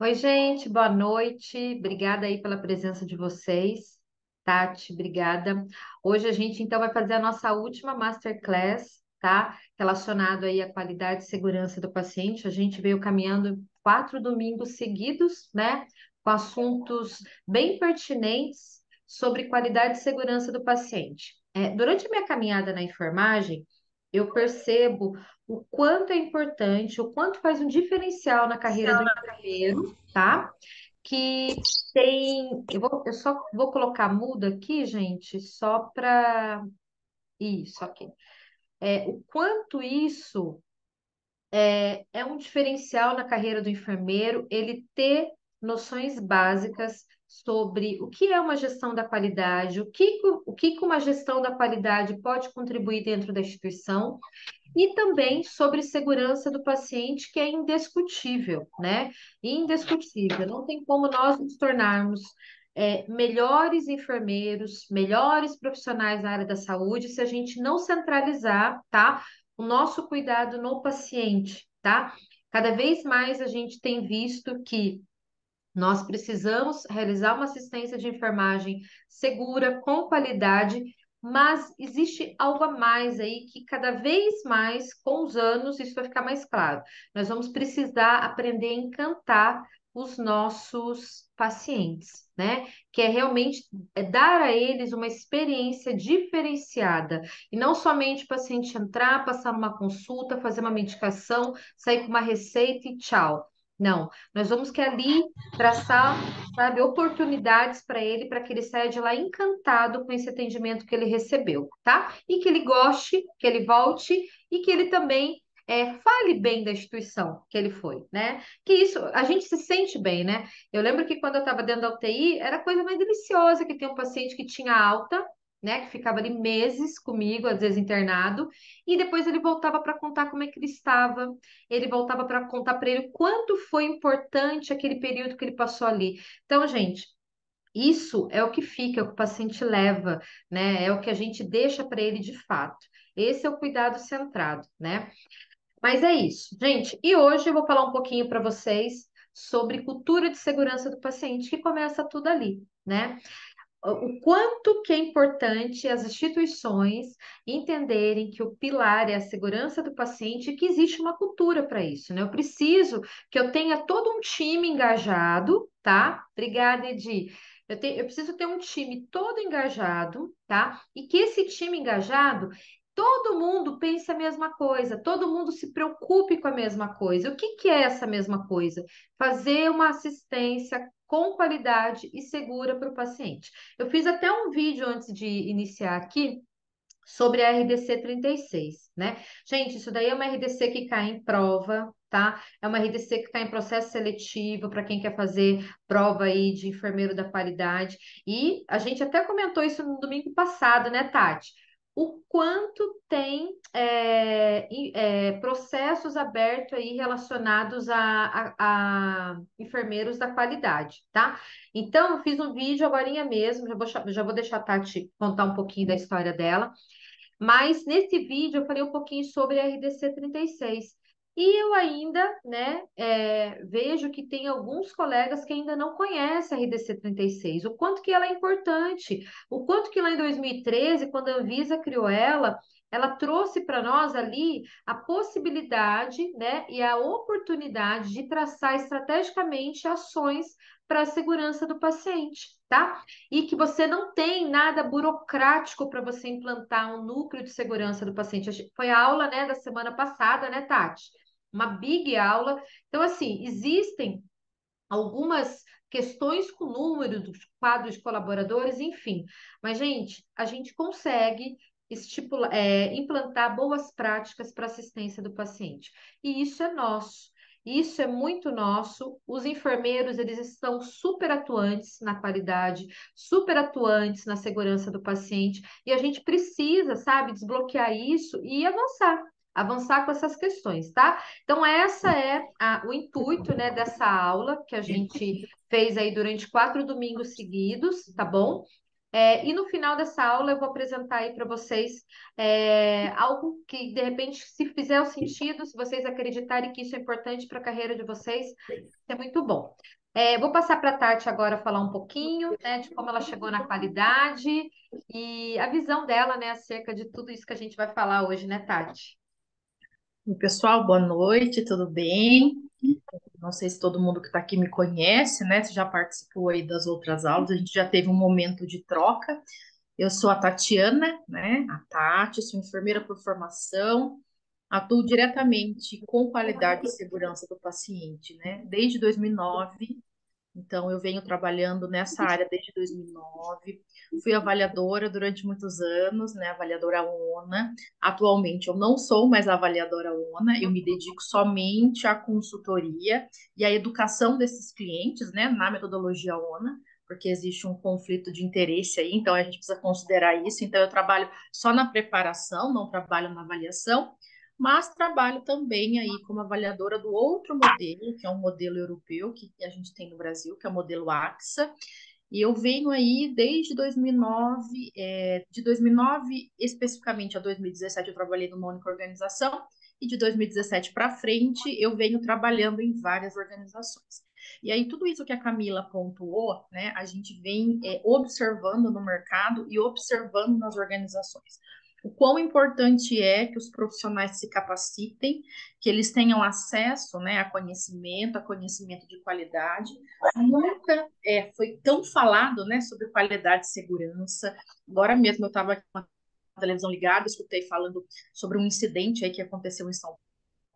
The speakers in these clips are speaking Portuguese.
Oi, gente, boa noite. Obrigada aí pela presença de vocês. Tati, obrigada. Hoje a gente então vai fazer a nossa última masterclass, tá? Relacionado aí à qualidade e segurança do paciente. A gente veio caminhando 4 domingos seguidos, né? Com assuntos bem pertinentes sobre qualidade e segurança do paciente. Durante a minha caminhada na enfermagem, eu percebo o quanto é importante, o quanto faz um diferencial na carreira do enfermeiro, tá? Que tem. Eu só vou colocar mudo aqui, gente, só para. Isso aqui. O quanto isso é um diferencial na carreira do enfermeiro, ele ter noções básicas sobre o que é uma gestão da qualidade, o que uma gestão da qualidade pode contribuir dentro da instituição e também sobre segurança do paciente, que é indiscutível, né? Indiscutível. Não tem como nós nos tornarmos melhores enfermeiros, melhores profissionais na área da saúde, se a gente não centralizar, tá? O nosso cuidado no paciente, tá? Cada vez mais a gente tem visto que nós precisamos realizar uma assistência de enfermagem segura, com qualidade, mas existe algo a mais aí que cada vez mais, com os anos, isso vai ficar mais claro. Nós vamos precisar aprender a encantar os nossos pacientes, né? Que é realmente dar a eles uma experiência diferenciada e não somente o paciente entrar, passar numa consulta, fazer uma medicação, sair com uma receita e tchau. Não, nós vamos que ali traçar, sabe, oportunidades para ele, para que ele saia de lá encantado com esse atendimento que ele recebeu, tá? E que ele goste, que ele volte e que ele também fale bem da instituição que ele foi, né? Que isso, a gente se sente bem, né? Eu lembro que quando eu estava dentro da UTI, era a coisa mais deliciosa que tem um paciente que tinha alta, né? Que ficava ali meses comigo, às vezes internado, e depois ele voltava para contar como é que ele estava, ele voltava para contar para ele o quanto foi importante aquele período que ele passou ali. Então, gente, isso é o que fica, é o que o paciente leva, né? É o que a gente deixa para ele de fato. Esse é o cuidado centrado, né? Mas é isso, gente. E hoje eu vou falar um pouquinho para vocês sobre cultura de segurança do paciente, que começa tudo ali, né? O quanto que é importante as instituições entenderem que o pilar é a segurança do paciente e que existe uma cultura para isso, né? Eu preciso que eu tenha todo um time engajado, tá? Obrigada, Edi. Eu preciso ter um time todo engajado, tá? E que esse time engajado, todo mundo pense a mesma coisa, todo mundo se preocupe com a mesma coisa. O que que é essa mesma coisa? Fazer uma assistência com qualidade e segura para o paciente. Eu fiz até um vídeo antes de iniciar aqui sobre a RDC 36, né? Gente, isso daí é uma RDC que cai em prova, tá? É uma RDC que cai em processo seletivo para quem quer fazer prova aí de enfermeiro da qualidade. E a gente até comentou isso no domingo passado, né, Tati? O quanto tem processos abertos aí relacionados a enfermeiros da qualidade, tá? Então, eu fiz um vídeo agorinha mesmo, já vou deixar a Tati contar um pouquinho da história dela. Mas nesse vídeo eu falei um pouquinho sobre a RDC 36. E eu ainda, né, vejo que tem alguns colegas que ainda não conhecem a RDC 36, o quanto que ela é importante, o quanto que lá em 2013, quando a Anvisa criou ela trouxe para nós ali a possibilidade, né, e a oportunidade de traçar estrategicamente ações para a segurança do paciente, tá? E que você não tem nada burocrático para você implantar um núcleo de segurança do paciente. Foi a aula, né, da semana passada, né, Tati? Uma big aula. Então, assim, existem algumas questões com o número dos quadros de colaboradores, enfim. Mas, gente, a gente consegue implantar boas práticas para assistência do paciente. E isso é nosso. Isso é muito nosso. Os enfermeiros, eles estão super atuantes na qualidade, super atuantes na segurança do paciente, e a gente precisa, sabe, desbloquear isso e avançar com essas questões, tá? Então, essa é o intuito, né, dessa aula que a gente fez aí durante 4 domingos seguidos, tá bom? E no final dessa aula eu vou apresentar aí para vocês algo que, de repente, se fizer o sentido, se vocês acreditarem que isso é importante para a carreira de vocês, é muito bom. Vou passar para a Tati agora falar um pouquinho, né, de como ela chegou na qualidade e a visão dela, né, acerca de tudo isso que a gente vai falar hoje, né, Tati? Oi, pessoal, boa noite, tudo bem? Não sei se todo mundo que está aqui me conhece, né? Se já participou aí das outras aulas, a gente já teve um momento de troca. Eu sou a Tatiana, né? A Tati, sou enfermeira por formação, atuo diretamente com qualidade e segurança do paciente, né? Desde 2009. Então, eu venho trabalhando nessa área desde 2009. Fui avaliadora durante muitos anos, né? Avaliadora ONA. Atualmente, eu não sou mais avaliadora ONA, eu me dedico somente à consultoria e à educação desses clientes, né? Na metodologia ONA, porque existe um conflito de interesse aí, então a gente precisa considerar isso. Então, eu trabalho só na preparação, não trabalho na avaliação, mas trabalho também aí como avaliadora do outro modelo, que é um modelo europeu que a gente tem no Brasil, que é o modelo AXA, e eu venho aí desde 2009, de 2009 especificamente a 2017 eu trabalhei numa única organização, e de 2017 para frente eu venho trabalhando em várias organizações. E aí tudo isso que a Camila pontuou, né, a gente vem observando no mercado e observando nas organizações. O quão importante é que os profissionais se capacitem, que eles tenham acesso, né, a conhecimento de qualidade. Nunca foi tão falado, né, sobre qualidade e segurança. Agora mesmo eu estava com a televisão ligada, escutei falando sobre um incidente aí que aconteceu em São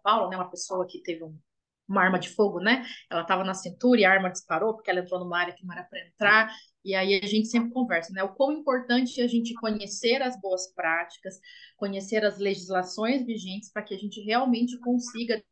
Paulo, né, uma pessoa que teve uma arma de fogo, né? Ela estava na cintura e a arma disparou porque ela entrou numa área que não era para entrar. E aí a gente sempre conversa, né? O quão importante é a gente conhecer as boas práticas, conhecer as legislações vigentes para que a gente realmente consiga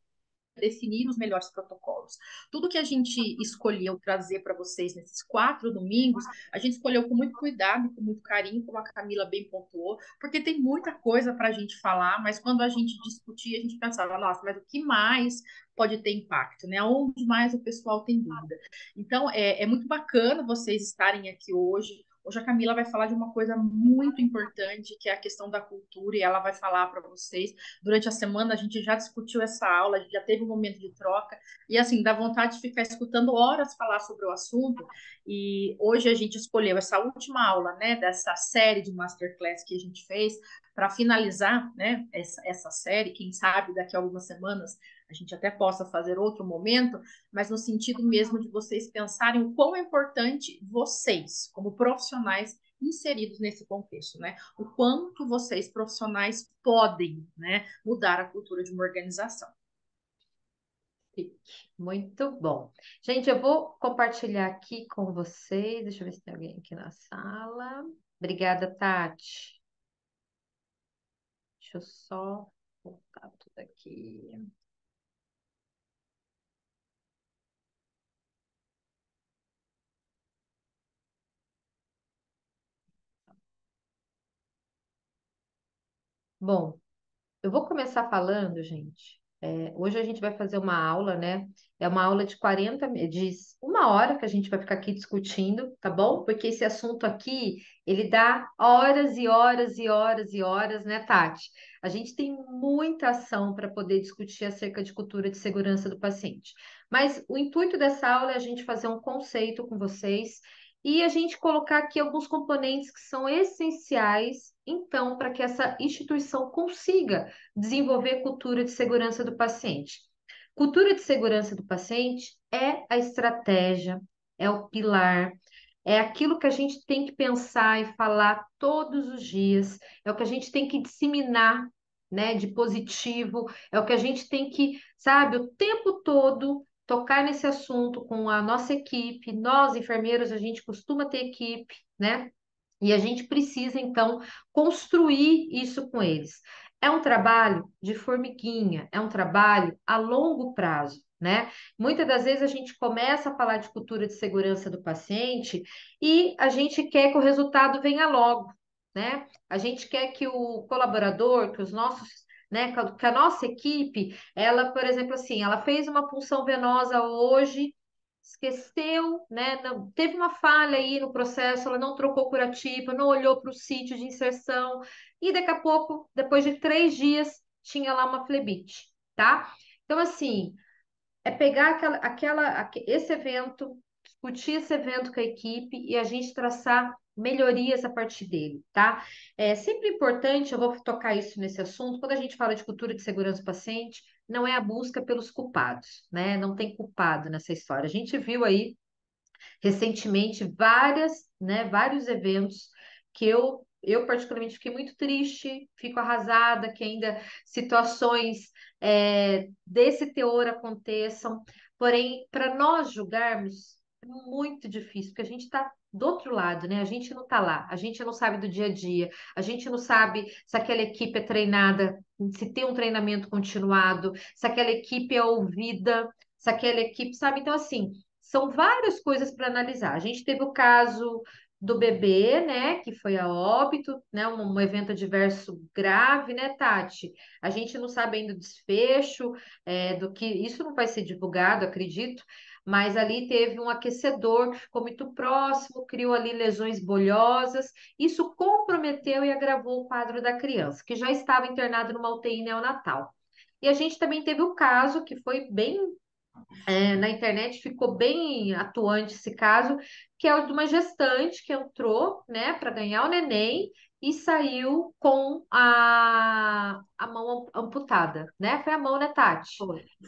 definir os melhores protocolos. Tudo que a gente escolheu trazer para vocês nesses 4 domingos, a gente escolheu com muito cuidado e com muito carinho, como a Camila bem pontuou, porque tem muita coisa para a gente falar, mas quando a gente discutia, a gente pensava, nossa, mas o que mais pode ter impacto, né? Onde mais o pessoal tem dúvida. Então, é muito bacana vocês estarem aqui hoje. Hoje a Camila vai falar de uma coisa muito importante, que é a questão da cultura, e ela vai falar para vocês. Durante a semana a gente já discutiu essa aula, a gente já teve um momento de troca, e assim, dá vontade de ficar escutando horas falar sobre o assunto. E hoje a gente escolheu essa última aula, né, dessa série de masterclass que a gente fez, para finalizar, né, essa série. Quem sabe daqui a algumas semanas a gente até possa fazer outro momento, mas no sentido mesmo de vocês pensarem o quão é importante vocês, como profissionais, inseridos nesse contexto, né? O quanto vocês, profissionais, podem, né, mudar a cultura de uma organização. Muito bom. Gente, eu vou compartilhar aqui com vocês. Deixa eu ver se tem alguém aqui na sala. Obrigada, Tati. Deixa eu só voltar tudo aqui. Bom, eu vou começar falando, gente. Hoje a gente vai fazer uma aula, né? É uma aula de 1 hora que a gente vai ficar aqui discutindo, tá bom? Porque esse assunto aqui, ele dá horas e horas e horas e horas, né, Tati? A gente tem muita ação para poder discutir acerca de cultura de segurança do paciente. Mas o intuito dessa aula é a gente fazer um conceito com vocês e a gente colocar aqui alguns componentes que são essenciais, então, para que essa instituição consiga desenvolver cultura de segurança do paciente. Cultura de segurança do paciente é a estratégia, é o pilar, é aquilo que a gente tem que pensar e falar todos os dias, é o que a gente tem que disseminar, né, de positivo, é o que a gente tem que, sabe, o tempo todo tocar nesse assunto com a nossa equipe. Nós, enfermeiros, a gente costuma ter equipe, né? E a gente precisa, então, construir isso com eles. É um trabalho de formiguinha, é um trabalho a longo prazo, né? Muitas das vezes a gente começa a falar de cultura de segurança do paciente e a gente quer que o resultado venha logo, né? A gente quer que o colaborador, que os nossos, né, que a nossa equipe, ela, por exemplo, assim, ela fez uma punção venosa hoje esqueceu, né? Teve uma falha aí no processo, ela não trocou curativa, não olhou para o sítio de inserção, e daqui a pouco, depois de 3 dias, tinha lá uma flebite, tá? Então, assim, é pegar esse evento, discutir esse evento com a equipe e a gente traçar melhorias a partir dele, tá? É sempre importante, eu vou tocar isso nesse assunto, quando a gente fala de cultura de segurança do paciente, não é a busca pelos culpados, né? Não tem culpado nessa história. A gente viu aí recentemente vários eventos que eu particularmente fiquei muito triste, fico arrasada que ainda situações desse teor aconteçam. Porém, para nós julgarmos, é muito difícil, porque a gente está do outro lado, né? A gente não está lá, a gente não sabe do dia a dia, a gente não sabe se aquela equipe é treinada, se tem um treinamento continuado, se aquela equipe é ouvida, se aquela equipe, sabe? Então, assim, são várias coisas para analisar. A gente teve o caso do bebê, né, que foi a óbito, né, um evento adverso grave, né, Tati? A gente não sabe ainda o desfecho, do que isso não vai ser divulgado, acredito, mas ali teve um aquecedor que ficou muito próximo, criou ali lesões bolhosas. Isso comprometeu e agravou o quadro da criança, que já estava internada numa UTI neonatal. E a gente também teve o caso que foi bem na internet ficou bem atuante esse caso, que é o de uma gestante que entrou, né, para ganhar o neném e saiu com a mão amputada, né? Foi a mão, né, Tati?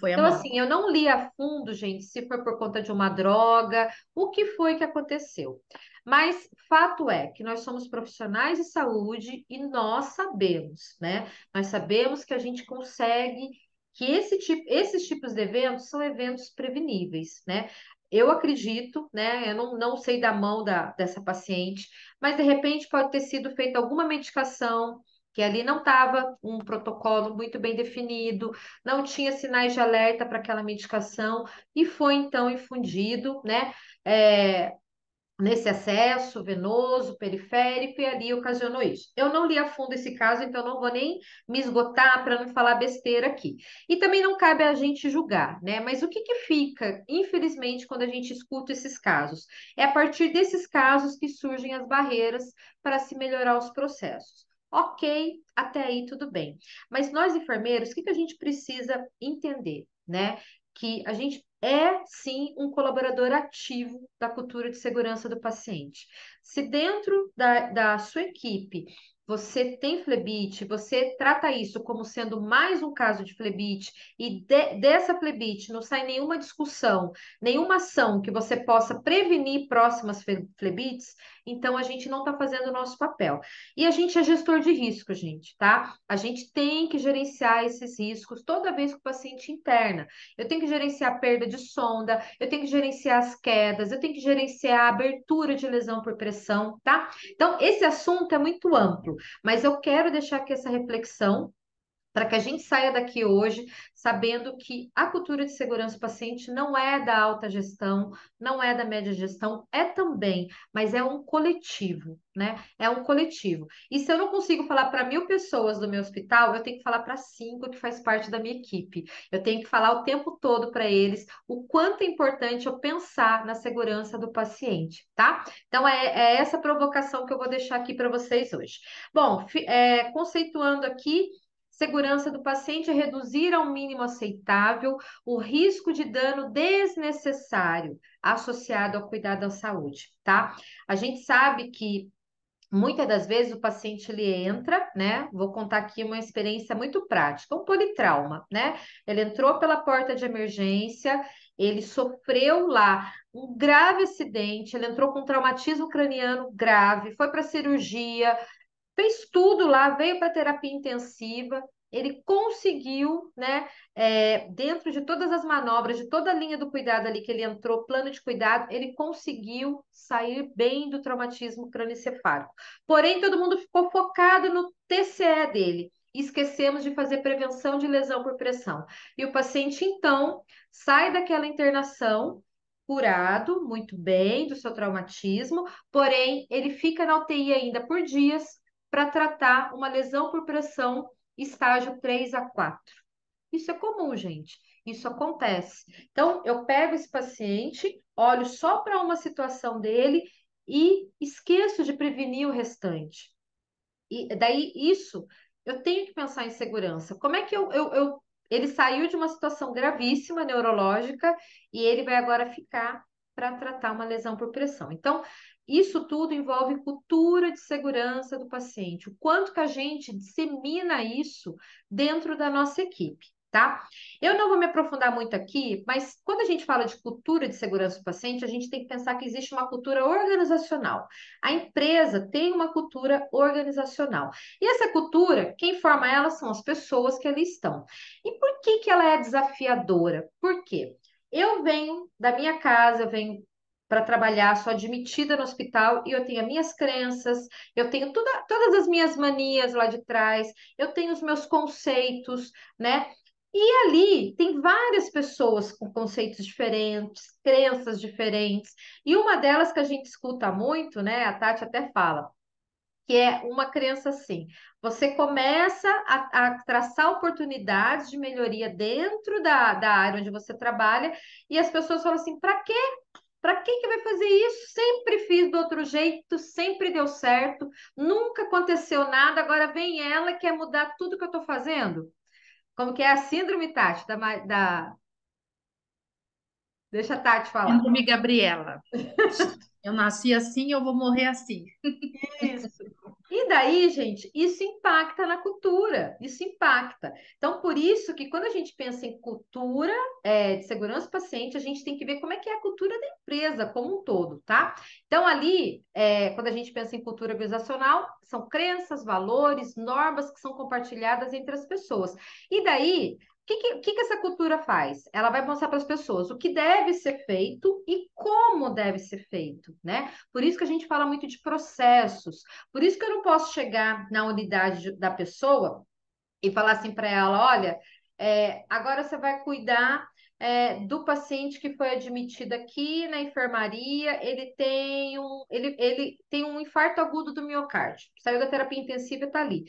Foi a Então, mão. assim, eu não li a fundo, gente, se foi por conta de uma droga, o que foi que aconteceu. Mas fato é que nós somos profissionais de saúde e nós sabemos, né? Nós sabemos que a gente consegue que esses tipos de eventos são eventos preveníveis, né? Eu acredito, né? Eu não sei da mão dessa paciente, mas de repente pode ter sido feita alguma medicação que ali não estava um protocolo muito bem definido, não tinha sinais de alerta para aquela medicação e foi então infundido, né? É, nesse acesso venoso, periférico, e ali ocasionou isso. Eu não li a fundo esse caso, então não vou nem me esgotar para não falar besteira aqui. E também não cabe a gente julgar, né? Mas o que que fica, infelizmente, quando a gente escuta esses casos? É a partir desses casos que surgem as barreiras para se melhorar os processos. Ok, até aí tudo bem. Mas nós, enfermeiros, o que que a gente precisa entender, né? Que a gente é sim um colaborador ativo da cultura de segurança do paciente. Se dentro da sua equipe você tem flebite, você trata isso como sendo mais um caso de flebite e dessa flebite não sai nenhuma discussão, nenhuma ação que você possa prevenir próximas flebites, então a gente não está fazendo o nosso papel. E a gente é gestor de risco, gente, tá? A gente tem que gerenciar esses riscos toda vez que o paciente interna. Eu tenho que gerenciar a perda de sonda, eu tenho que gerenciar as quedas, eu tenho que gerenciar a abertura de lesão por pressão, tá? Então, esse assunto é muito amplo, mas eu quero deixar aqui essa reflexão para que a gente saia daqui hoje sabendo que a cultura de segurança do paciente não é da alta gestão, não é da média gestão, é também, mas é um coletivo, né? É um coletivo. E se eu não consigo falar para 1.000 pessoas do meu hospital, eu tenho que falar para 5 que faz parte da minha equipe. Eu tenho que falar o tempo todo para eles o quanto é importante eu pensar na segurança do paciente, tá? Então é essa provocação que eu vou deixar aqui para vocês hoje. Bom, conceituando aqui. Segurança do paciente é reduzir ao mínimo aceitável o risco de dano desnecessário associado ao cuidado da saúde, tá? A gente sabe que muitas das vezes o paciente ele entra, né? Vou contar aqui uma experiência muito prática, um politrauma, né? Ele entrou pela porta de emergência, ele sofreu lá um grave acidente, ele entrou com traumatismo craniano grave, foi para cirurgia, fez tudo lá, veio para terapia intensiva, ele conseguiu, né, dentro de todas as manobras, de toda a linha do cuidado ali que ele entrou, plano de cuidado, ele conseguiu sair bem do traumatismo crânioencefálico. Porém, todo mundo ficou focado no TCE dele. E esquecemos de fazer prevenção de lesão por pressão. E o paciente, então, sai daquela internação curado, muito bem, do seu traumatismo, porém, ele fica na UTI ainda por dias, para tratar uma lesão por pressão estágio 3 a 4. Isso é comum, gente. isso acontece. Então, eu pego esse paciente, olho só para uma situação dele e esqueço de prevenir o restante. E daí isso, eu tenho que pensar em segurança. Como é que ele saiu de uma situação gravíssima neurológica e ele vai agora ficar para tratar uma lesão por pressão. Então, isso tudo envolve cultura de segurança do paciente, o quanto que a gente dissemina isso dentro da nossa equipe. Tá? Eu não vou me aprofundar muito aqui, mas quando a gente fala de cultura de segurança do paciente, a gente tem que pensar que existe uma cultura organizacional. A empresa tem uma cultura organizacional. E essa cultura, quem forma ela são as pessoas que ali estão. E por que que ela é desafiadora? Por quê? Eu venho da minha casa, eu venho para trabalhar, sou admitida no hospital e eu tenho as minhas crenças, eu tenho todas as minhas manias lá de trás, eu tenho os meus conceitos, né? E ali tem várias pessoas com conceitos diferentes, crenças diferentes. E uma delas que a gente escuta muito, né? A Tati até fala, que é uma crença assim: você começa a traçar oportunidades de melhoria dentro da área onde você trabalha, e as pessoas falam assim: para quê? Para que vai fazer isso? Sempre fiz do outro jeito, sempre deu certo, nunca aconteceu nada, agora vem ela e quer mudar tudo que eu estou fazendo. Como que é a síndrome, Tati, Deixa a Tati falar. Síndrome Gabriela. Eu nasci assim, eu vou morrer assim. Isso. E daí, gente, isso impacta na cultura, isso impacta. Então, por isso que quando a gente pensa em cultura, de segurança do paciente, a gente tem que ver como é que é a cultura da empresa como um todo, tá? Então, ali, quando a gente pensa em cultura organizacional, são crenças, valores, normas que são compartilhadas entre as pessoas. E daí, o que essa cultura faz? Ela vai mostrar para as pessoas o que deve ser feito e como deve ser feito, né? Por isso que a gente fala muito de processos. Por isso que eu não posso chegar na unidade da pessoa e falar assim para ela: olha, agora você vai cuidar do paciente que foi admitido aqui na enfermaria, ele tem um infarto agudo do miocárdio, saiu da terapia intensiva e está ali.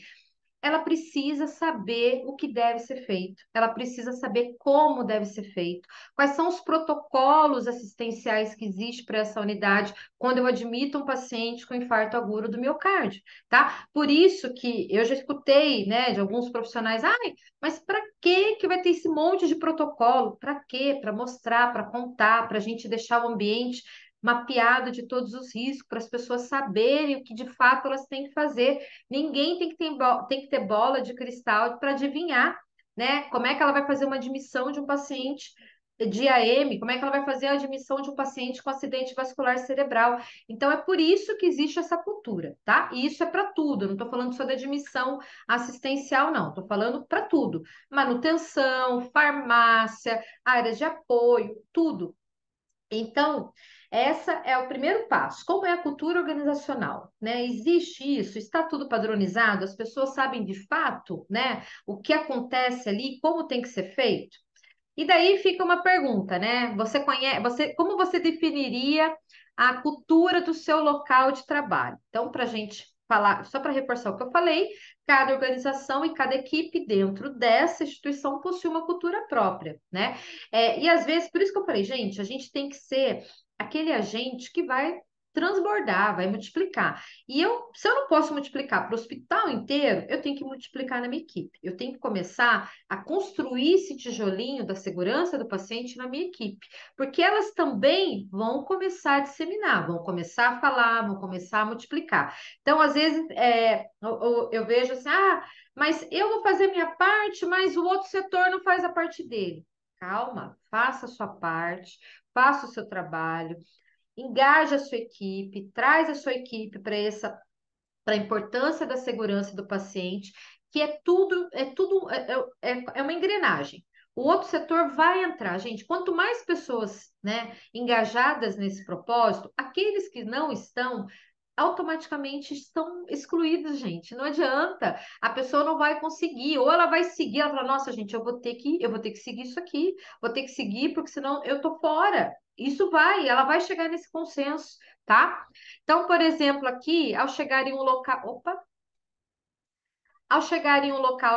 Ela precisa saber o que deve ser feito, ela precisa saber como deve ser feito, quais são os protocolos assistenciais que existem para essa unidade quando eu admito um paciente com infarto agudo do miocárdio, tá? Por isso que eu já escutei, né, de alguns profissionais: ai, mas para que vai ter esse monte de protocolo? Para quê? Para mostrar, para contar, para a gente deixar o ambiente mapeado de todos os riscos, para as pessoas saberem o que de fato elas têm que fazer. Ninguém tem que ter bola de cristal para adivinhar, né? Como é que ela vai fazer uma admissão de um paciente de AM? Como é que ela vai fazer a admissão de um paciente com acidente vascular cerebral? Então, é por isso que existe essa cultura, tá? E isso é para tudo. Eu não estou falando só da admissão assistencial, não. Estou falando para tudo. Manutenção, farmácia, áreas de apoio, tudo. Então, essa é o primeiro passo. Como é a cultura organizacional, né? Existe isso? Está tudo padronizado? As pessoas sabem de fato, né, o que acontece ali, como tem que ser feito? E daí fica uma pergunta, né? Como você definiria a cultura do seu local de trabalho? Então, para a gente falar, só para reforçar o que eu falei, cada organização e cada equipe dentro dessa instituição possui uma cultura própria, né? E às vezes, por isso que eu falei, gente, a gente tem que ser aquele agente que vai transbordar, vai multiplicar. Se eu não posso multiplicar para o hospital inteiro, eu tenho que multiplicar na minha equipe. Eu tenho que começar a construir esse tijolinho da segurança do paciente na minha equipe, porque elas também vão começar a disseminar, vão começar a falar, vão começar a multiplicar. Então, às vezes, eu vejo assim: ah, mas eu vou fazer minha parte, mas o outro setor não faz a parte dele. Calma, faça a sua parte, faça o seu trabalho, engaje a sua equipe, traz a sua equipe para a importância da segurança do paciente, que é uma engrenagem. O outro setor vai entrar, gente. Quanto mais pessoas, né, engajadas nesse propósito, aqueles que não estão automaticamente estão excluídos, gente. Não adianta. A pessoa não vai conseguir, ou ela vai seguir, ela fala: nossa, gente, eu vou ter que seguir isso aqui, vou ter que seguir, porque senão eu tô fora. Ela vai chegar nesse consenso, tá? Então, por exemplo, aqui, ao chegar em um local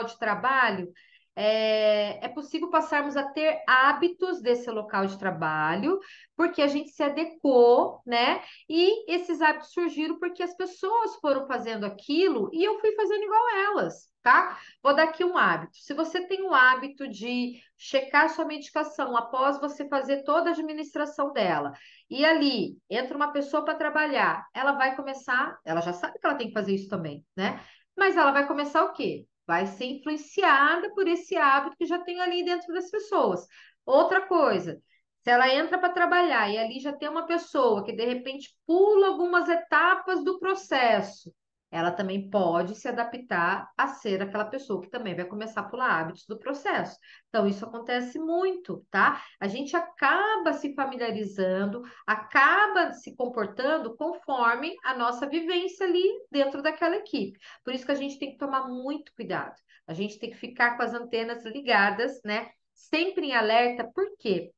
de trabalho, é possível passarmos a ter hábitos desse local de trabalho, porque a gente se adequou, né? E esses hábitos surgiram porque as pessoas foram fazendo aquilo e eu fui fazendo igual elas, tá? Vou dar aqui um hábito. Se você tem o hábito de checar sua medicação após você fazer toda a administração dela, e ali entra uma pessoa para trabalhar, ela vai começar, ela já sabe que ela tem que fazer isso também, né? Mas ela vai começar o quê? Vai ser influenciada por esse hábito que já tem ali dentro das pessoas. Outra coisa, se ela entra para trabalhar e ali já tem uma pessoa que de repente pula algumas etapas do processo, ela também pode se adaptar a ser aquela pessoa que também vai começar a pular hábitos do processo. Então, isso acontece muito, tá? A gente acaba se familiarizando, acaba se comportando conforme a nossa vivência ali dentro daquela equipe. Por isso que a gente tem que tomar muito cuidado. A gente tem que ficar com as antenas ligadas, né? Sempre em alerta, por quê?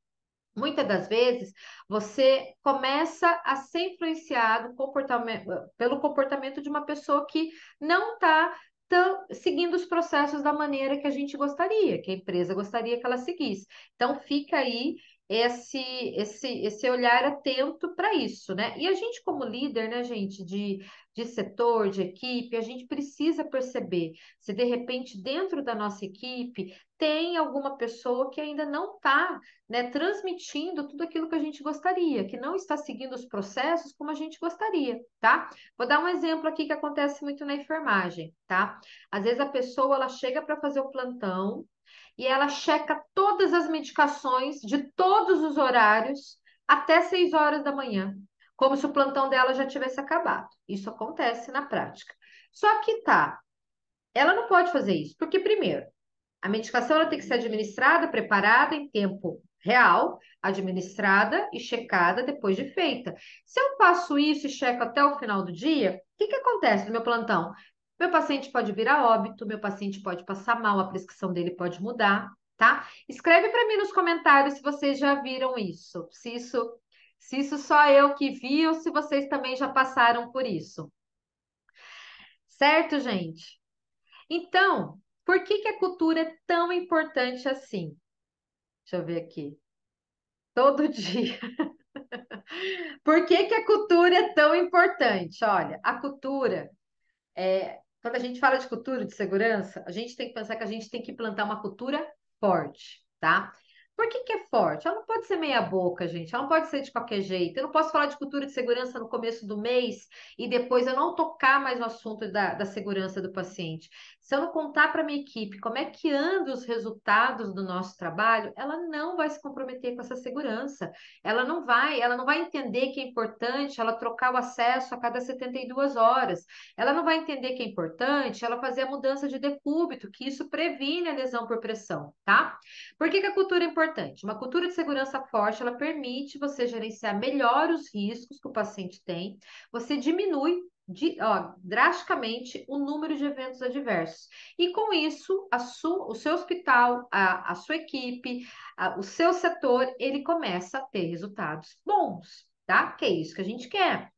Muitas das vezes você começa a ser influenciado pelo comportamento de uma pessoa que não está seguindo os processos da maneira que a gente gostaria, que a empresa gostaria que ela seguisse. Então fica aí esse olhar atento para isso, né? E a gente, como líder, né, gente, de setor, de equipe, a gente precisa perceber se de repente dentro da nossa equipe tem alguma pessoa que ainda não está, né, transmitindo tudo aquilo que a gente gostaria, que não está seguindo os processos como a gente gostaria, tá? Vou dar um exemplo aqui que acontece muito na enfermagem, tá? Às vezes a pessoa ela chega para fazer o plantão e ela checa todas as medicações de todos os horários até 6 horas da manhã, como se o plantão dela já tivesse acabado. Isso acontece na prática. Só que tá, ela não pode fazer isso, porque primeiro a medicação ela tem que ser administrada, preparada em tempo real, administrada e checada depois de feita. Se eu faço isso e checo até o final do dia, o que que acontece no meu plantão? Meu paciente pode vir a óbito, meu paciente pode passar mal, a prescrição dele pode mudar, tá? Escreve para mim nos comentários se vocês já viram isso, se isso só eu que vi ou se vocês também já passaram por isso. Certo, gente? Então, por que que a cultura é tão importante assim? Deixa eu ver aqui. Todo dia. Por que que a cultura é tão importante? Olha, a cultura, quando a gente fala de cultura de segurança, a gente tem que pensar que a gente tem que plantar uma cultura forte, tá? Por que que é forte? Ela não pode ser meia boca, gente. Ela não pode ser de qualquer jeito. Eu não posso falar de cultura de segurança no começo do mês e depois eu não tocar mais no assunto da segurança do paciente. Se eu não contar para minha equipe como é que andam os resultados do nosso trabalho, ela não vai se comprometer com essa segurança. Ela não vai entender que é importante ela trocar o acesso a cada 72 horas. Ela não vai entender que é importante ela fazer a mudança de decúbito, que isso previne a lesão por pressão, tá? Por que que a cultura é importante? Uma cultura de segurança forte, ela permite você gerenciar melhor os riscos que o paciente tem, você diminui drasticamente o número de eventos adversos. E com isso, o seu hospital, a sua equipe, o seu setor, ele começa a ter resultados bons, tá? Que é isso que a gente quer.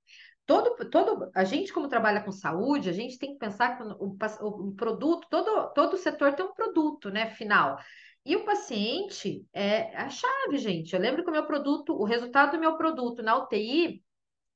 A gente, como trabalha com saúde, a gente tem que pensar que o produto, todo setor tem um produto, né, final. E o paciente é a chave, gente. Eu lembro que o resultado do meu produto na UTI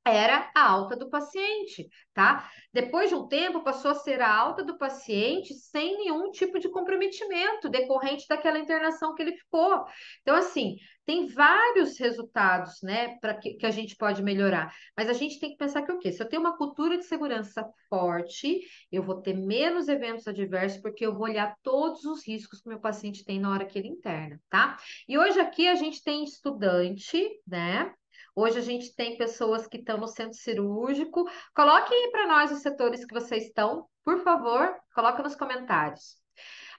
era a alta do paciente, tá? Depois de um tempo, passou a ser a alta do paciente sem nenhum tipo de comprometimento decorrente daquela internação que ele ficou. Então, assim, tem vários resultados, né, para que a gente pode melhorar. Mas a gente tem que pensar que o quê? Se eu tenho uma cultura de segurança forte, eu vou ter menos eventos adversos, porque eu vou olhar todos os riscos que o meu paciente tem na hora que ele interna, tá? E hoje aqui a gente tem estudante, né? Hoje a gente tem pessoas que estão no centro cirúrgico. Coloquem aí para nós os setores que vocês estão, por favor, coloca nos comentários.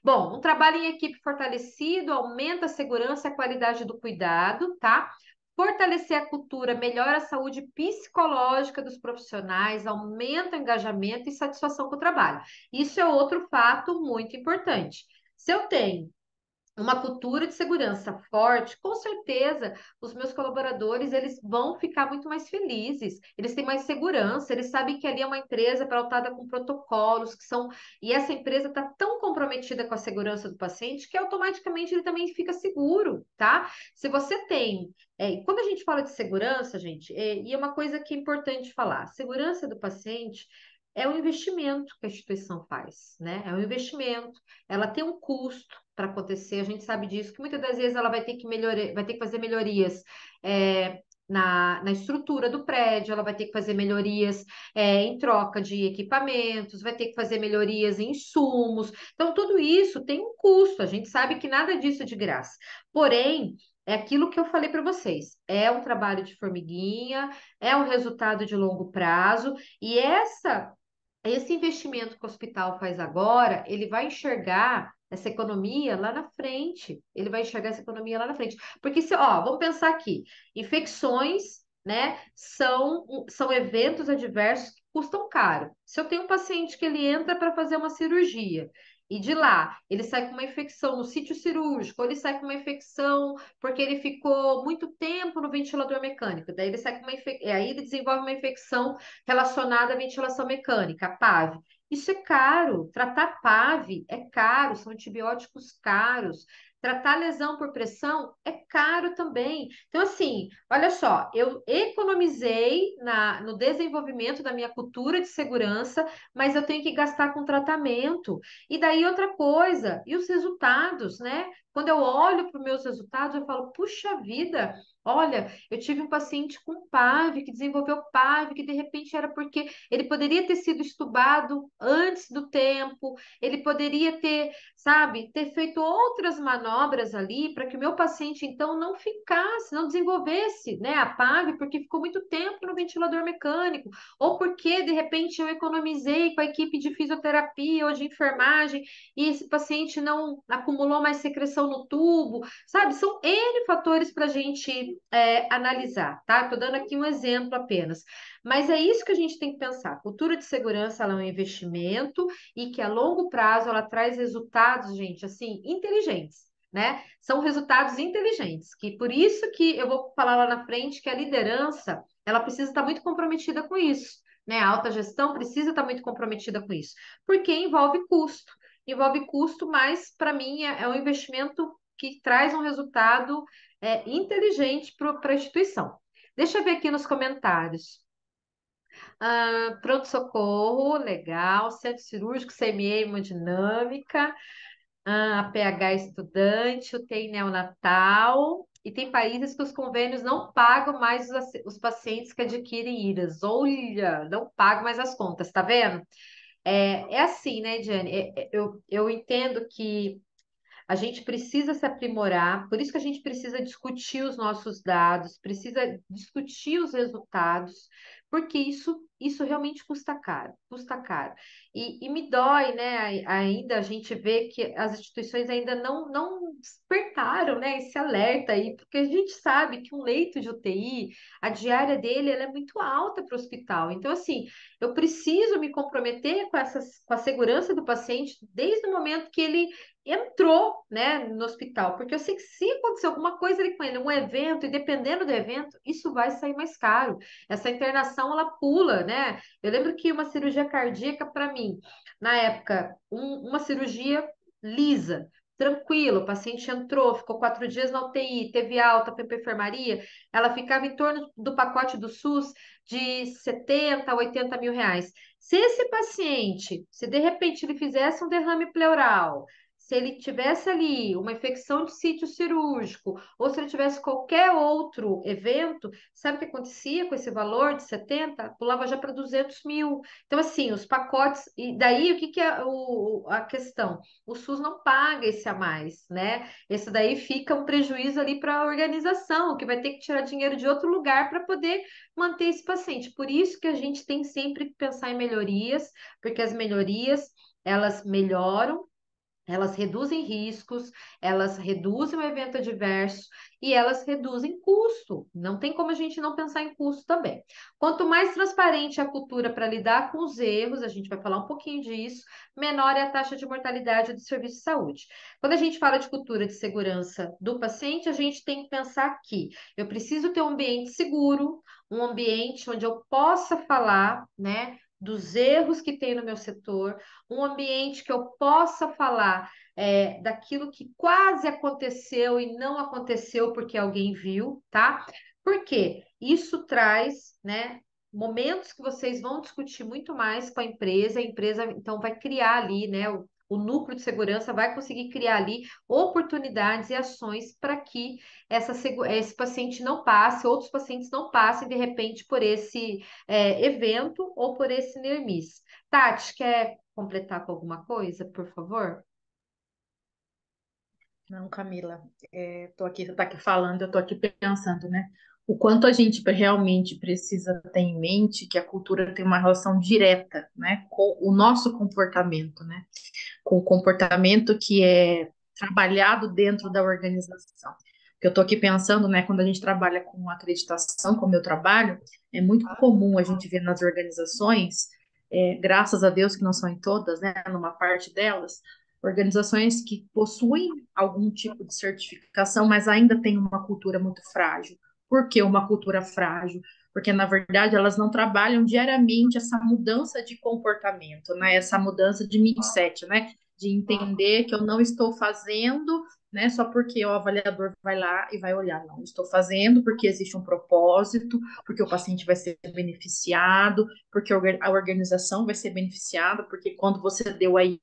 Bom, um trabalho em equipe fortalecido aumenta a segurança e a qualidade do cuidado, tá? Fortalecer a cultura melhora a saúde psicológica dos profissionais, aumenta o engajamento e satisfação com o trabalho. Isso é outro fato muito importante. Se eu tenho uma cultura de segurança forte, com certeza os meus colaboradores eles vão ficar muito mais felizes, eles têm mais segurança, eles sabem que ali é uma empresa pautada com protocolos que são e essa empresa está tão comprometida com a segurança do paciente que automaticamente ele também fica seguro, tá? Se você tem quando a gente fala de segurança, gente, e é uma coisa que é importante falar, segurança do paciente é um investimento que a instituição faz, né? É um investimento, ela tem um custo para acontecer, a gente sabe disso, que muitas das vezes ela vai ter que melhorar, vai ter que fazer melhorias na estrutura do prédio, ela vai ter que fazer melhorias em troca de equipamentos, vai ter que fazer melhorias em insumos. Então, tudo isso tem um custo, a gente sabe que nada disso é de graça. Porém, é aquilo que eu falei para vocês, é um trabalho de formiguinha, é um resultado de longo prazo, e esse investimento que o hospital faz agora, ele vai enxergar essa economia lá na frente. Ele vai enxergar essa economia lá na frente. Porque se, ó, vamos pensar aqui, infecções, né, são eventos adversos que custam caro. Se eu tenho um paciente que ele entra para fazer uma cirurgia e de lá ele sai com uma infecção no sítio cirúrgico, ou ele sai com uma infecção porque ele ficou muito tempo no ventilador mecânico, daí ele sai com aí ele desenvolve uma infecção relacionada à ventilação mecânica, a PAV. Isso é caro. Tratar PAV é caro, são antibióticos caros. Tratar lesão por pressão é caro também. Então, assim, olha só, eu economizei no desenvolvimento da minha cultura de segurança, mas eu tenho que gastar com tratamento. E daí outra coisa, e os resultados, né? Quando eu olho para os meus resultados, eu falo, puxa vida, olha, eu tive um paciente com PAV, que desenvolveu PAV, que de repente era porque ele poderia ter sido estubado antes do tempo, ele poderia ter, sabe, ter feito outras manobras ali para que o meu paciente então não ficasse, não desenvolvesse, né, a PAV, porque ficou muito tempo no ventilador mecânico, ou porque de repente eu economizei com a equipe de fisioterapia ou de enfermagem e esse paciente não acumulou mais secreção no tubo, sabe? São N fatores para a gente analisar, tá? Estou dando aqui um exemplo apenas. Mas é isso que a gente tem que pensar. A cultura de segurança ela é um investimento e que a longo prazo ela traz resultados, gente, assim, inteligentes. Né? São resultados inteligentes, que por isso que eu vou falar lá na frente que a liderança ela precisa estar muito comprometida com isso, né? A alta gestão precisa estar muito comprometida com isso, porque envolve custo, mas para mim é um investimento que traz um resultado inteligente para a instituição. Deixa eu ver aqui nos comentários. Pronto-socorro, legal. Centro cirúrgico, CME hemodinâmica. A PH estudante, UTI neonatal. E tem países que os convênios não pagam mais os pacientes que adquirem IRAs. Olha, não pagam mais as contas, tá vendo? É assim, né, Diane? Eu entendo que a gente precisa se aprimorar, por isso que a gente precisa discutir os nossos dados, precisa discutir os resultados, porque isso realmente custa caro, custa caro. E me dói, né, ainda a gente vê que as instituições ainda não despertaram, né, esse alerta aí, porque a gente sabe que um leito de UTI, a diária dele, ela é muito alta para o hospital. Então, assim, eu preciso me comprometer com a segurança do paciente desde o momento que ele entrou, né, no hospital, porque eu sei que se acontecer alguma coisa ali com ele, um evento, e dependendo do evento, isso vai sair mais caro. Essa internação, ela pula, né? Eu lembro que uma cirurgia cardíaca, para mim, na época, uma cirurgia lisa, tranquilo, o paciente entrou, ficou 4 dias na UTI, teve alta, foi para enfermaria, ela ficava em torno do pacote do SUS de 70 a 80 mil reais. Se esse paciente, se de repente ele fizesse um derrame pleural, se ele tivesse ali uma infecção de sítio cirúrgico, ou se ele tivesse qualquer outro evento, sabe o que acontecia com esse valor de 70? Pulava já para 200 mil. Então, assim, os pacotes. E daí, o que, que é a questão? O SUS não paga esse a mais, né? Esse daí fica um prejuízo ali para a organização, que vai ter que tirar dinheiro de outro lugar para poder manter esse paciente. Por isso que a gente tem sempre que pensar em melhorias, porque as melhorias, elas melhoram Elas reduzem riscos, elas reduzem o evento adverso e elas reduzem custo. Não tem como a gente não pensar em custo também. Quanto mais transparente a cultura para lidar com os erros, a gente vai falar um pouquinho disso, menor é a taxa de mortalidade do serviço de saúde. Quando a gente fala de cultura de segurança do paciente, a gente tem que pensar que eu preciso ter um ambiente seguro, um ambiente onde eu possa falar, né? Dos erros que tem no meu setor, um ambiente que eu possa falar daquilo que quase aconteceu e não aconteceu porque alguém viu, tá? Porque isso traz, né, momentos que vocês vão discutir muito mais com a empresa então vai criar ali, né, o núcleo de segurança vai conseguir criar ali oportunidades e ações para que esse paciente não passe, outros pacientes não passem de repente por esse evento ou por esse near miss. Tati, quer completar com alguma coisa, por favor? Não, Camila, tô aqui, você tá aqui falando, eu tô aqui pensando, né? O quanto a gente realmente precisa ter em mente que a cultura tem uma relação direta, né, com o nosso comportamento, né? Com o comportamento que é trabalhado dentro da organização. Porque eu estou aqui pensando, né, quando a gente trabalha com acreditação, como eu trabalho, é muito comum a gente ver nas organizações, graças a Deus que não são em todas, né, numa parte delas, organizações que possuem algum tipo de certificação, mas ainda têm uma cultura muito frágil. Por que uma cultura frágil? Porque, na verdade, elas não trabalham diariamente essa mudança de comportamento, né? Essa mudança de mindset, né? De entender que eu não estou fazendo, né, só porque o avaliador vai lá e vai olhar. Não, eu estou fazendo porque existe um propósito, porque o paciente vai ser beneficiado, porque a organização vai ser beneficiada, porque quando você deu aí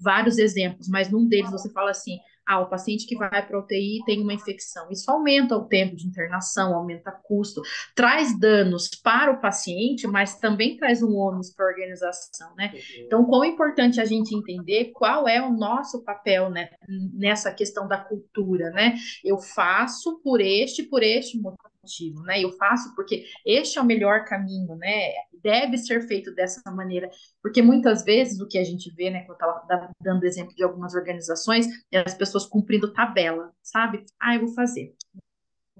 vários exemplos, mas num deles você fala assim, o paciente que vai para a UTI tem uma infecção. Isso aumenta o tempo de internação, aumenta custo, traz danos para o paciente, mas também traz um ônus para a organização, né? Então, quão importante a gente entender qual é o nosso papel, né, nessa questão da cultura, né? Eu faço por este motivo, né? Eu faço porque este é o melhor caminho, né? Deve ser feito dessa maneira, porque muitas vezes o que a gente vê, né, que eu estava dando exemplo de algumas organizações, é as pessoas cumprindo tabela, sabe? Eu vou fazer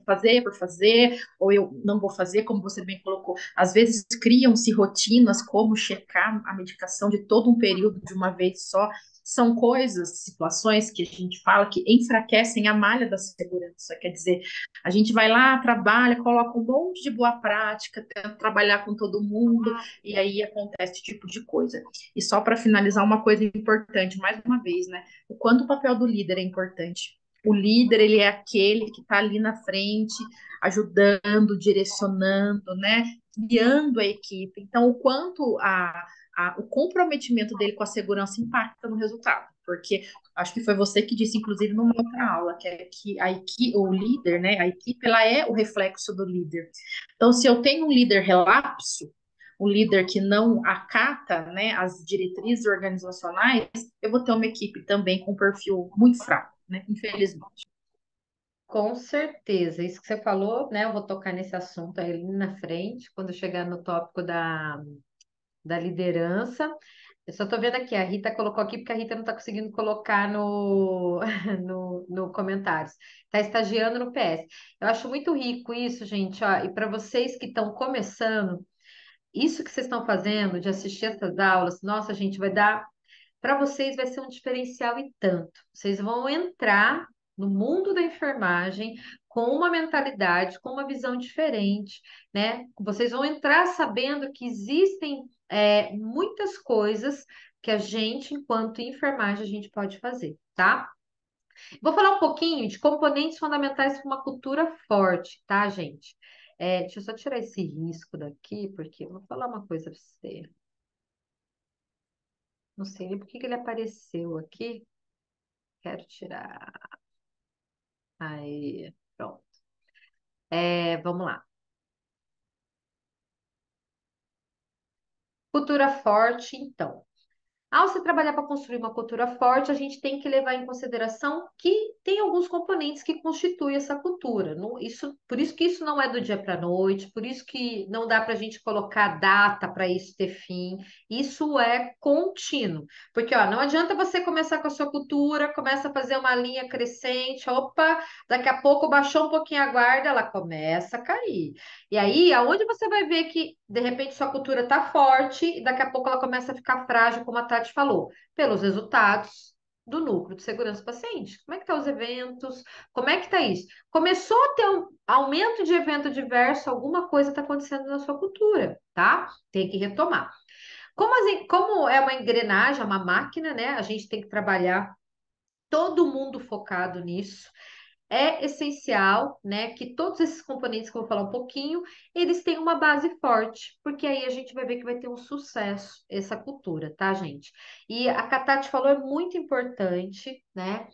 fazer por fazer, ou eu não vou fazer, como você bem colocou. Às vezes criam-se rotinas, como checar a medicação de todo um período de uma vez só. São coisas, situações que a gente fala que enfraquecem a malha da segurança. Quer dizer, a gente vai lá, trabalha, coloca um monte de boa prática, tenta trabalhar com todo mundo, e aí acontece esse tipo de coisa. E só para finalizar, uma coisa importante, mais uma vez, né? O quanto o papel do líder é importante. O líder, ele é aquele que está ali na frente, ajudando, direcionando, né? Guiando a equipe. Então, o quanto o comprometimento dele com a segurança impacta no resultado. Porque acho que foi você que disse, inclusive, numa outra aula, que é que a equipe, o líder, né? A equipe, ela é o reflexo do líder. Então, se eu tenho um líder relapso, um líder que não acata, né, as diretrizes organizacionais, eu vou ter uma equipe também com perfil muito fraco, né, infelizmente. Com certeza, isso que você falou, né? Eu vou tocar nesse assunto aí ali na frente, quando chegar no tópico da liderança. Eu só tô vendo aqui, a Rita colocou aqui porque a Rita não tá conseguindo colocar no, no comentários. Tá estagiando no PS. Eu acho muito rico isso, gente, ó, e para vocês que estão começando, isso que vocês estão fazendo, de assistir essas aulas, nossa, gente, vai dar para vocês vai ser um diferencial e tanto. Vocês vão entrar no mundo da enfermagem com uma mentalidade, com uma visão diferente, né? Vocês vão entrar sabendo que existem muitas coisas que a gente, enquanto enfermagem, a gente pode fazer, tá? Vou falar um pouquinho de componentes fundamentais para uma cultura forte, tá, gente? Deixa eu só tirar esse risco daqui, porque eu vou falar uma coisa para você. Não sei nem por que que ele apareceu aqui. Quero tirar. Aí, pronto. Vamos lá. Cultura forte, então. Ao se trabalhar para construir uma cultura forte, a gente tem que levar em consideração que tem alguns componentes que constituem essa cultura. Por isso que isso não é do dia para a noite, por isso que não dá para a gente colocar data para isso ter fim. Isso é contínuo. Porque ó, não adianta você começar com a sua cultura, começa a fazer uma linha crescente, opa, daqui a pouco baixou um pouquinho a guarda, ela começa a cair. E aí, aonde você vai ver que, de repente, sua cultura está forte e daqui a pouco ela começa a ficar frágil, como a Tati falou, pelos resultados do núcleo de segurança do paciente. Como é que estão os eventos? Como é que está isso? Começou a ter um aumento de evento diverso, alguma coisa está acontecendo na sua cultura, tá? Tem que retomar. Como é uma engrenagem, é uma máquina, né? A gente tem que trabalhar todo mundo focado nisso. É essencial, né, que todos esses componentes que eu vou falar um pouquinho, eles tenham uma base forte, porque aí a gente vai ver que vai ter um sucesso essa cultura, tá, gente? E a Catati falou é muito importante, né?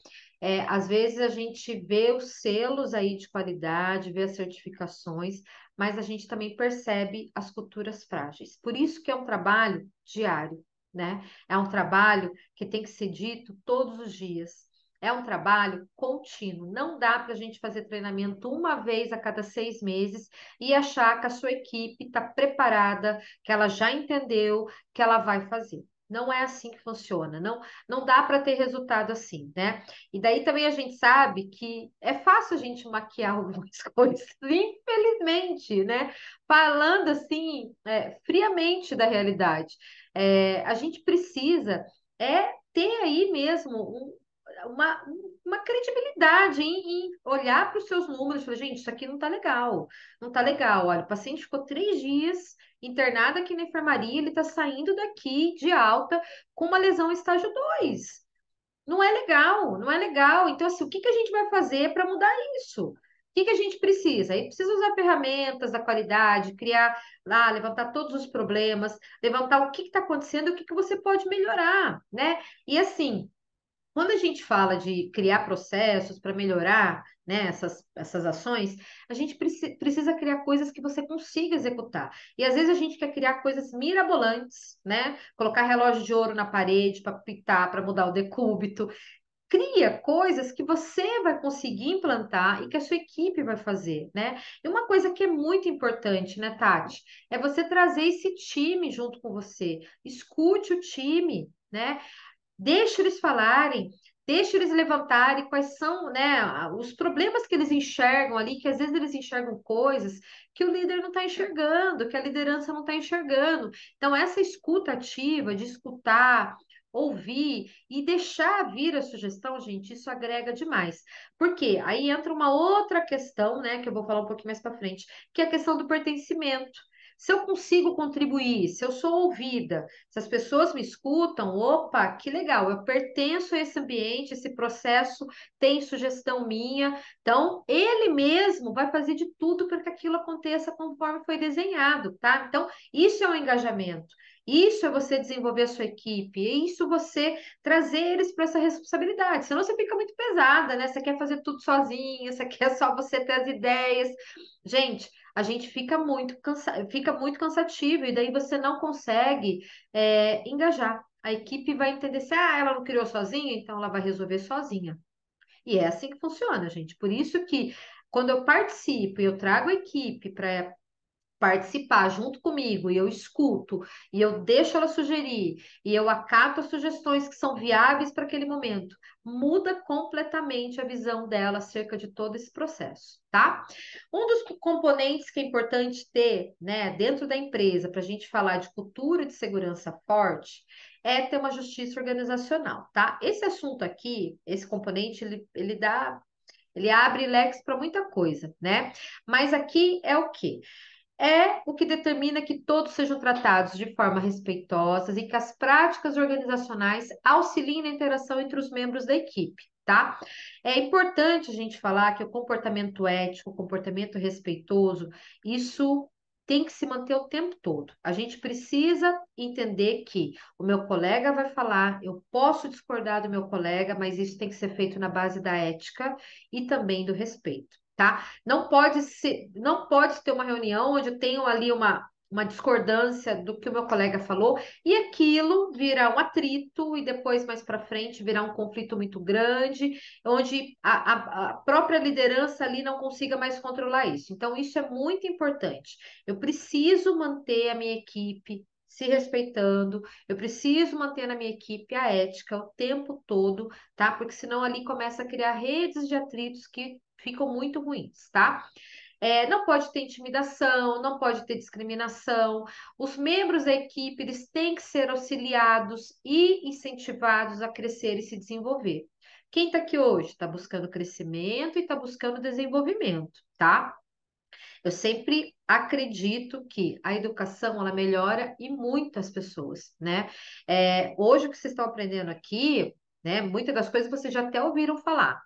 Às vezes a gente vê os selos aí de qualidade, vê as certificações, mas a gente também percebe as culturas frágeis. Por isso que é um trabalho diário, né? É um trabalho que tem que ser dito todos os dias. É um trabalho contínuo. Não dá para a gente fazer treinamento uma vez a cada 6 meses e achar que a sua equipe está preparada, que ela já entendeu, que ela vai fazer. Não é assim que funciona. Não, não dá para ter resultado assim, né? E daí também a gente sabe que é fácil a gente maquiar algumas coisas, infelizmente, né? Falando assim, friamente da realidade. A gente precisa ter aí mesmo uma, uma credibilidade em olhar para os seus números e falar, gente, isso aqui não está legal, não está legal. Olha, o paciente ficou 3 dias internado aqui na enfermaria, ele está saindo daqui de alta com uma lesão estágio 2. Não é legal, não é legal. Então, assim, o que que a gente vai fazer para mudar isso? O que que a gente precisa? Aí precisa usar ferramentas da qualidade, criar lá, levantar todos os problemas, levantar o que está acontecendo, o que que você pode melhorar, né? E assim, quando a gente fala de criar processos para melhorar, né, essas ações, a gente precisa criar coisas que você consiga executar. E às vezes a gente quer criar coisas mirabolantes, né? Colocar relógio de ouro na parede para pitar, para mudar o decúbito. Cria coisas que você vai conseguir implantar e que a sua equipe vai fazer, né? E uma coisa que é muito importante, né, Tati, é você trazer esse time junto com você. Escute o time, né? Deixe eles falarem, deixe eles levantarem quais são, né, os problemas que eles enxergam ali, que às vezes eles enxergam coisas que o líder não está enxergando, que a liderança não está enxergando. Então, essa escuta ativa, de escutar, ouvir e deixar vir a sugestão, gente, isso agrega demais. Por quê? Aí entra uma outra questão, né, que eu vou falar um pouquinho mais para frente, que é a questão do pertencimento. Se eu consigo contribuir, se eu sou ouvida, se as pessoas me escutam, opa, que legal, eu pertenço a esse ambiente, esse processo tem sugestão minha. Então, ele mesmo vai fazer de tudo para que aquilo aconteça conforme foi desenhado, tá? Então, isso é um engajamento. Isso é você desenvolver a sua equipe, é isso você trazer eles para essa responsabilidade. Senão você fica muito pesada, né? Você quer fazer tudo sozinha, você quer só você ter as ideias. Gente, a gente fica muito cansativo e daí você não consegue engajar. A equipe vai entender se ela não criou sozinha, então ela vai resolver sozinha. E é assim que funciona, gente. Por isso que quando eu participo e eu trago a equipe para participar junto comigo e eu escuto e eu deixo ela sugerir e eu acato as sugestões que são viáveis para aquele momento, muda completamente a visão dela acerca de todo esse processo, tá? Um dos componentes que é importante ter, né, dentro da empresa para a gente falar de cultura de segurança forte é ter uma justiça organizacional, tá? Esse assunto aqui, esse componente, ele abre leques para muita coisa, né? Mas aqui é o quê? É o que determina que todos sejam tratados de forma respeitosa e que as práticas organizacionais auxiliem na interação entre os membros da equipe, tá? É importante a gente falar que o comportamento ético, o comportamento respeitoso, isso tem que se manter o tempo todo. A gente precisa entender que o meu colega vai falar, eu posso discordar do meu colega, mas isso tem que ser feito na base da ética e também do respeito. Tá? Não pode ter uma reunião onde eu tenho ali uma discordância do que o meu colega falou, e aquilo vira um atrito, e depois, mais para frente, virar um conflito muito grande, onde a própria liderança ali não consiga mais controlar isso. Então, isso é muito importante. Eu preciso manter a minha equipe se respeitando, eu preciso manter na minha equipe a ética o tempo todo, tá? Porque senão ali começa a criar redes de atritos que ficam muito ruins, tá? Não pode ter intimidação, não pode ter discriminação. Os membros da equipe eles têm que ser auxiliados e incentivados a crescer e se desenvolver. Quem está aqui hoje está buscando crescimento e está buscando desenvolvimento, tá? Eu sempre acredito que a educação ela melhora e muitas pessoas, né? Hoje o que vocês estão aprendendo aqui, né? Muitas das coisas vocês já até ouviram falar.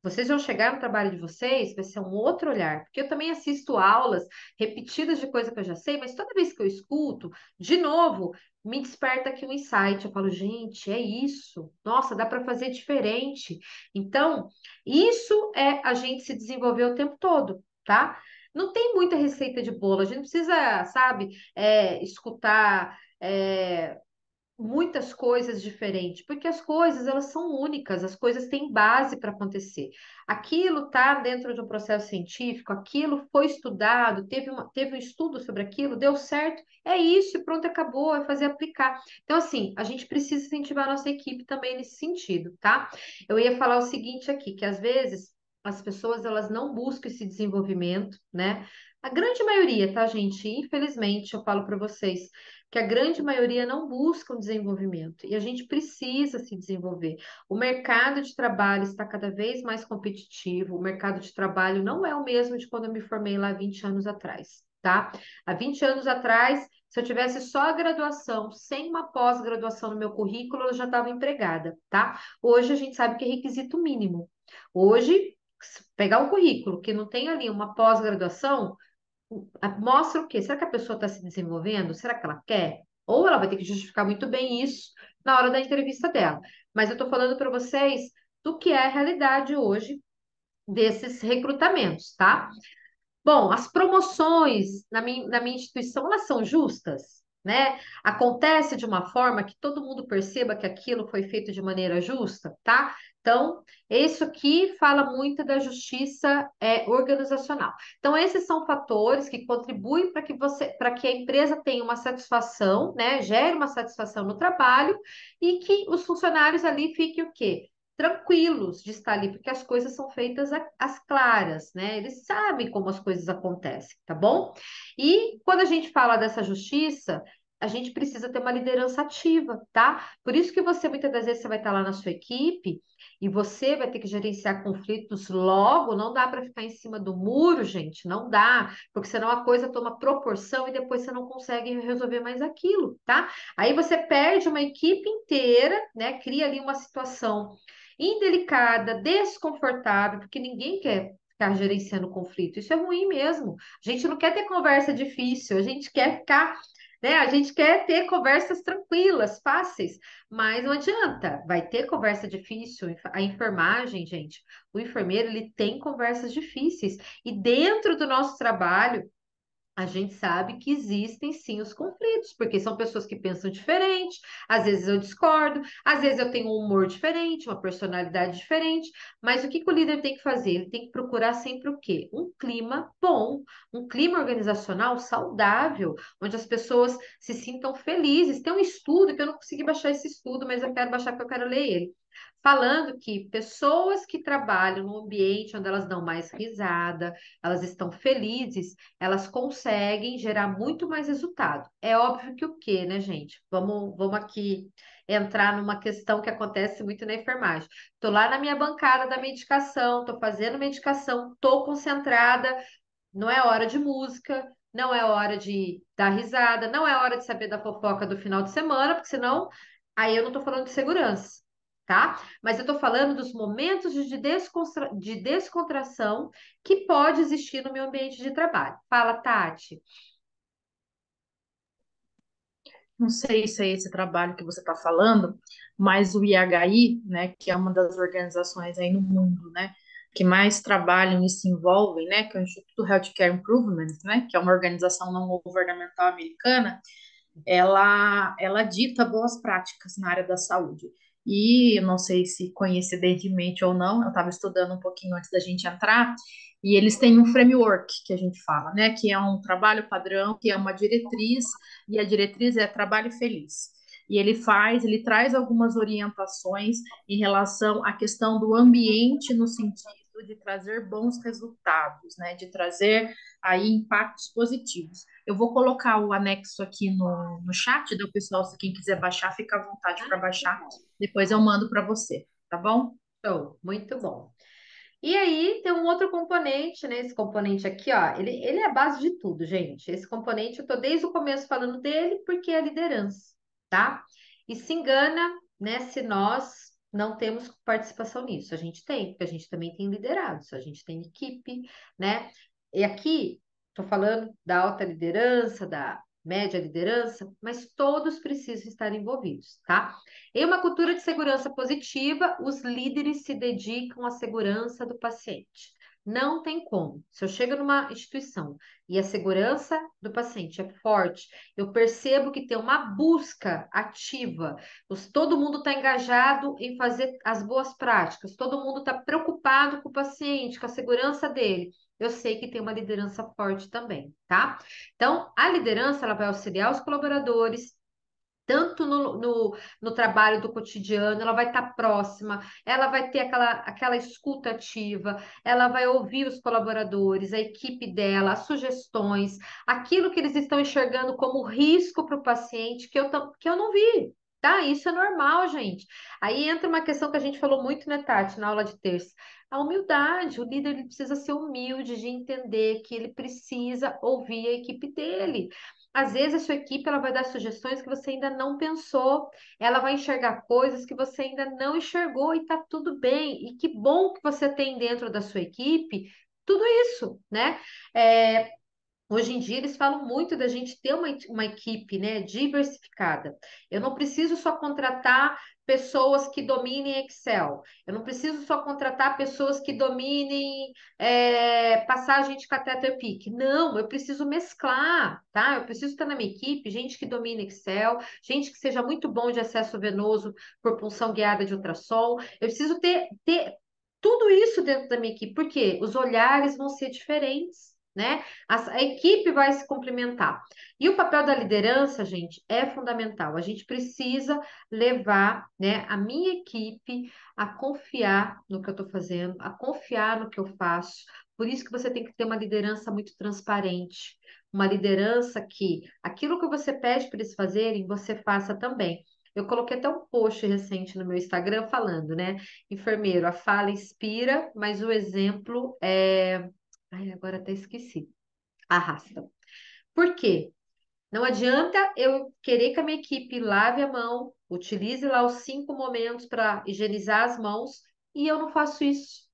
Vocês vão chegar no trabalho de vocês, vai ser um outro olhar, porque eu também assisto aulas repetidas de coisa que eu já sei, mas toda vez que eu escuto, de novo, me desperta aqui um insight. Eu falo, gente, é isso. Nossa, dá para fazer diferente. Então, isso é a gente se desenvolver o tempo todo, tá? Não tem muita receita de bolo, a gente não precisa, sabe, escutar. Muitas coisas diferentes, porque as coisas elas são únicas, as coisas têm base para acontecer. Aquilo está dentro de um processo científico, aquilo foi estudado, teve um estudo sobre aquilo, deu certo, é isso, e pronto, acabou, é fazer aplicar. Então, assim, a gente precisa incentivar a nossa equipe também nesse sentido, tá? Eu ia falar o seguinte aqui, que às vezes as pessoas elas não buscam esse desenvolvimento, né? A grande maioria, tá, gente? Infelizmente, eu falo para vocês que a grande maioria não busca um desenvolvimento e a gente precisa se desenvolver. O mercado de trabalho está cada vez mais competitivo, o mercado de trabalho não é o mesmo de quando eu me formei lá 20 anos atrás, tá? Há 20 anos atrás, se eu tivesse só a graduação, sem uma pós-graduação no meu currículo, eu já estava empregada, tá? Hoje a gente sabe que é requisito mínimo. Hoje, se pegar um currículo que não tem ali uma pós-graduação, mostra o quê? Será que a pessoa está se desenvolvendo? Será que ela quer? Ou ela vai ter que justificar muito bem isso na hora da entrevista dela. Mas eu estou falando para vocês do que é a realidade hoje desses recrutamentos, tá? Bom, as promoções na minha instituição, elas são justas, né? Acontece de uma forma que todo mundo perceba que aquilo foi feito de maneira justa, tá? Então, isso aqui fala muito da justiça organizacional. Então, esses são fatores que contribuem para que a empresa tenha uma satisfação, né? Gere uma satisfação no trabalho e que os funcionários ali fiquem o quê? Tranquilos de estar ali, porque as coisas são feitas às claras, né? Eles sabem como as coisas acontecem, tá bom? E quando a gente fala dessa justiça, a gente precisa ter uma liderança ativa, tá? Por isso que você, muitas das vezes, você vai estar lá na sua equipe e você vai ter que gerenciar conflitos logo, não dá para ficar em cima do muro, gente, não dá, porque senão a coisa toma proporção e depois você não consegue resolver mais aquilo, tá? Aí você perde uma equipe inteira, né? Cria ali uma situação indelicada, desconfortável, porque ninguém quer ficar gerenciando conflito. Isso é ruim mesmo. A gente não quer ter conversa difícil, a gente quer ficar, né? A gente quer ter conversas tranquilas, fáceis, mas não adianta. Vai ter conversa difícil. A enfermagem, gente, o enfermeiro ele tem conversas difíceis e dentro do nosso trabalho a gente sabe que existem sim os conflitos, porque são pessoas que pensam diferente, às vezes eu discordo, às vezes eu tenho um humor diferente, uma personalidade diferente, mas o que que o líder tem que fazer? Ele tem que procurar sempre o quê? Um clima bom, um clima organizacional saudável, onde as pessoas se sintam felizes. Tem um estudo que eu não consegui baixar esse estudo, mas eu quero baixar porque eu quero ler ele falando que pessoas que trabalham num ambiente onde elas dão mais risada, elas estão felizes, elas conseguem gerar muito mais resultado. É óbvio que o quê, né, gente? Vamos aqui entrar numa questão que acontece muito na enfermagem. Estou lá na minha bancada da medicação, estou fazendo medicação, estou concentrada, não é hora de música, não é hora de dar risada, não é hora de saber da fofoca do final de semana, porque senão aí eu não estou falando de segurança, tá? Mas eu estou falando dos momentos de descontração que pode existir no meu ambiente de trabalho. Fala, Tati. Não sei se é esse trabalho que você está falando, mas o IHI, né, que é uma das organizações aí no mundo, né, que mais trabalham e se envolvem, né, que é o Instituto Healthcare Improvement, né, que é uma organização não governamental americana, ela dita boas práticas na área da saúde. E eu não sei se coincidentemente ou não, eu estava estudando um pouquinho antes da gente entrar, e eles têm um framework que a gente fala, né, que é um trabalho padrão, que é uma diretriz, e a diretriz é trabalho feliz. E ele traz algumas orientações em relação à questão do ambiente no sentido de trazer bons resultados, né, de trazer aí impactos positivos. Eu vou colocar o anexo aqui no chat do pessoal, se quem quiser baixar, fica à vontade para baixar. Depois eu mando para você, tá bom? Show, muito bom. E aí tem um outro componente, né? Esse componente aqui, ó, ele é a base de tudo, gente. Esse componente, eu tô desde o começo falando dele, porque é a liderança, tá? E se engana, né, se nós não temos participação nisso. A gente tem, porque a gente também tem liderados, a gente tem equipe, né? E aqui, tô falando da alta liderança, da média liderança, mas todos precisam estar envolvidos, tá? Em uma cultura de segurança positiva, os líderes se dedicam à segurança do paciente. Não tem como. Se eu chego numa instituição e a segurança do paciente é forte, eu percebo que tem uma busca ativa, todo mundo está engajado em fazer as boas práticas, todo mundo está preocupado com o paciente, com a segurança dele. Eu sei que tem uma liderança forte também, tá? Então, a liderança ela vai auxiliar os colaboradores tanto no trabalho do cotidiano, ela vai estar próxima, ela vai ter aquela escuta ativa, ela vai ouvir os colaboradores, a equipe dela, as sugestões, aquilo que eles estão enxergando como risco para o paciente que eu não vi. Tá? Isso é normal, gente. Aí entra uma questão que a gente falou muito, né, Tati, na aula de terça. A humildade, o líder ele precisa ser humilde de entender que ele precisa ouvir a equipe dele. Às vezes a sua equipe ela vai dar sugestões que você ainda não pensou, ela vai enxergar coisas que você ainda não enxergou e tá tudo bem. E que bom que você tem dentro da sua equipe tudo isso, né? É, hoje em dia eles falam muito da gente ter uma equipe, né, diversificada. Eu não preciso só contratar pessoas que dominem Excel. Eu não preciso só contratar pessoas que dominem passagem de catéter PIC. Não, eu preciso mesclar, tá? Eu preciso estar na minha equipe gente que domine Excel, gente que seja muito bom de acesso venoso por punção guiada de ultrassom. Eu preciso ter tudo isso dentro da minha equipe, porque os olhares vão ser diferentes, né? A equipe vai se complementar. E o papel da liderança, gente, é fundamental. A gente precisa levar, né, a minha equipe a confiar no que eu estou fazendo, a confiar no que eu faço. Por isso que você tem que ter uma liderança muito transparente, uma liderança que aquilo que você pede para eles fazerem, você faça também. Eu coloquei até um post recente no meu Instagram falando, né? Enfermeiro, a fala inspira, mas o exemplo é. Ai, agora até esqueci. Arrasta. Por quê? Não adianta eu querer que a minha equipe lave a mão, utilize lá os 5 momentos para higienizar as mãos e eu não faço isso.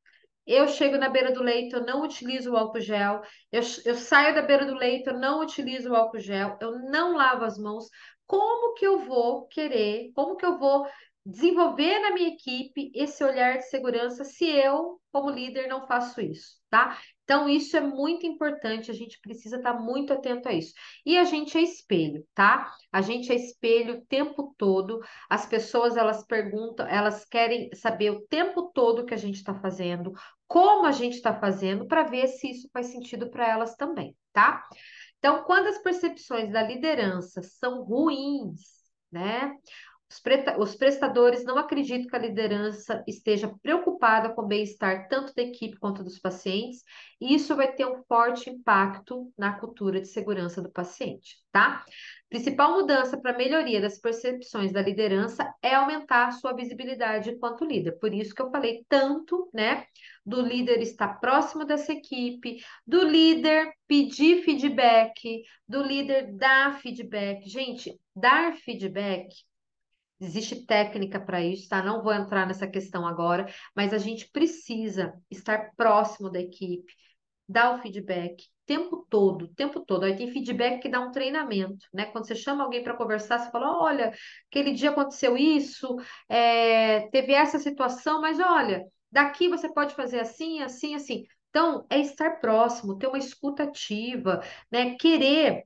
Eu chego na beira do leito, eu não utilizo o álcool gel. Eu saio da beira do leito, eu não utilizo o álcool gel. Eu não lavo as mãos. Como que eu vou querer? Como que eu vou desenvolver na minha equipe esse olhar de segurança se eu, como líder, não faço isso, tá? Então, isso é muito importante. A gente precisa estar muito atento a isso. E a gente é espelho, tá? A gente é espelho o tempo todo. As pessoas, elas perguntam, elas querem saber o tempo todo o que a gente está fazendo, como a gente está fazendo, para ver se isso faz sentido para elas também, tá? Então, quando as percepções da liderança são ruins, né? Os prestadores não acreditam que a liderança esteja preocupada com o bem-estar tanto da equipe quanto dos pacientes, e isso vai ter um forte impacto na cultura de segurança do paciente, tá? Principal mudança para a melhoria das percepções da liderança é aumentar a sua visibilidade enquanto líder. Por isso que eu falei tanto, né, do líder estar próximo dessa equipe, do líder pedir feedback, do líder dar feedback. Gente, dar feedback existe técnica para isso, tá? Não vou entrar nessa questão agora, mas a gente precisa estar próximo da equipe, dar o feedback tempo todo, o tempo todo. Aí tem feedback que dá um treinamento, né? Quando você chama alguém para conversar, você fala: olha, aquele dia aconteceu isso, teve essa situação, mas olha. daqui você pode fazer assim, assim, assim. Então, é estar próximo, ter uma escuta ativa, né? Querer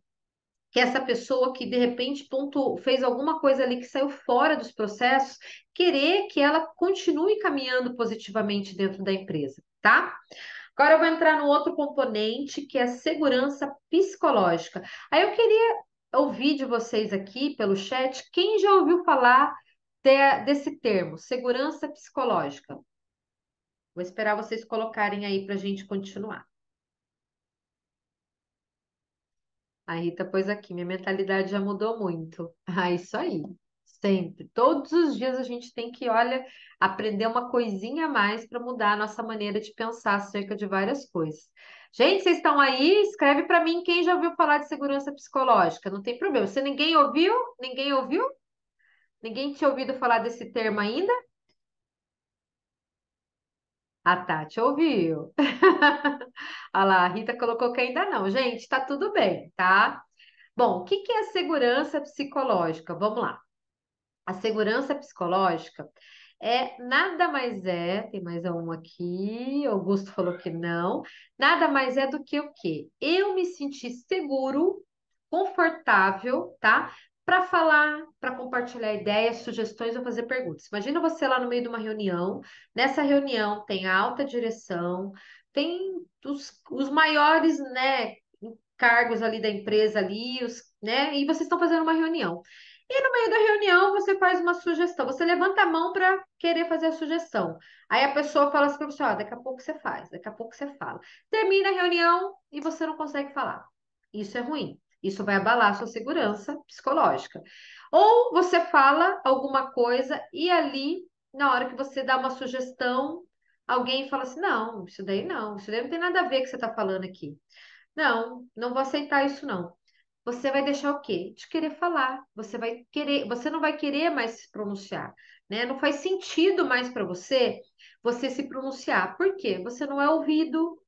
que essa pessoa que de repente ponto, fez alguma coisa ali que saiu fora dos processos, querer que ela continue caminhando positivamente dentro da empresa, tá? Agora eu vou entrar no outro componente, que é a segurança psicológica. Aí eu queria ouvir de vocês aqui pelo chat, quem já ouviu falar desse termo, segurança psicológica? Vou esperar vocês colocarem aí para a gente continuar. A Rita pôs aqui, minha mentalidade já mudou muito. Ah, isso aí. Sempre. Todos os dias a gente tem que, olha, aprender uma coisinha a mais para mudar a nossa maneira de pensar acerca de várias coisas. Gente, vocês estão aí? Escreve para mim quem já ouviu falar de segurança psicológica. Não tem problema. Se ninguém ouviu, ninguém ouviu? Ninguém tinha ouvido falar desse termo ainda? A Tati ouviu. Olha lá, a Rita colocou que ainda não. Gente, tá tudo bem, tá? Bom, o que que é segurança psicológica? Vamos lá. A segurança psicológica nada mais tem mais um aqui, Augusto falou que não, nada mais é do que o quê? Eu me sentir seguro, confortável, tá? Para falar, para compartilhar ideias, sugestões ou fazer perguntas. Imagina você lá no meio de uma reunião, nessa reunião tem a alta direção, tem os maiores, né, cargos ali da empresa ali, né, e vocês estão fazendo uma reunião. E no meio da reunião você faz uma sugestão, você levanta a mão para querer fazer a sugestão. Aí a pessoa fala assim para você, ó, daqui a pouco você faz, daqui a pouco você fala. Termina a reunião e você não consegue falar. Isso é ruim. Isso vai abalar a sua segurança psicológica. Ou você fala alguma coisa e ali, na hora que você dá uma sugestão, alguém fala assim: não, isso daí não tem nada a ver com o que você está falando aqui. Não, não vou aceitar isso, não. Você vai deixar o quê? De querer falar. Você vai querer, você não vai querer mais se pronunciar, né? Não faz sentido mais para você se pronunciar. Por quê? Você não é ouvido,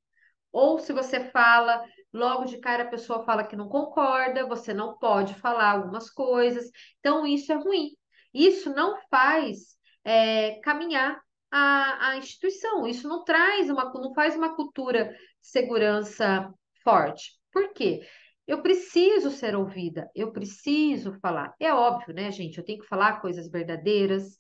ou se você fala, logo de cara a pessoa fala que não concorda, você não pode falar algumas coisas. Então, isso é ruim. Isso não faz caminhar a instituição. Isso não traz não faz uma cultura de segurança forte. Por quê? Eu preciso ser ouvida, eu preciso falar. É óbvio, né, gente? Eu tenho que falar coisas verdadeiras.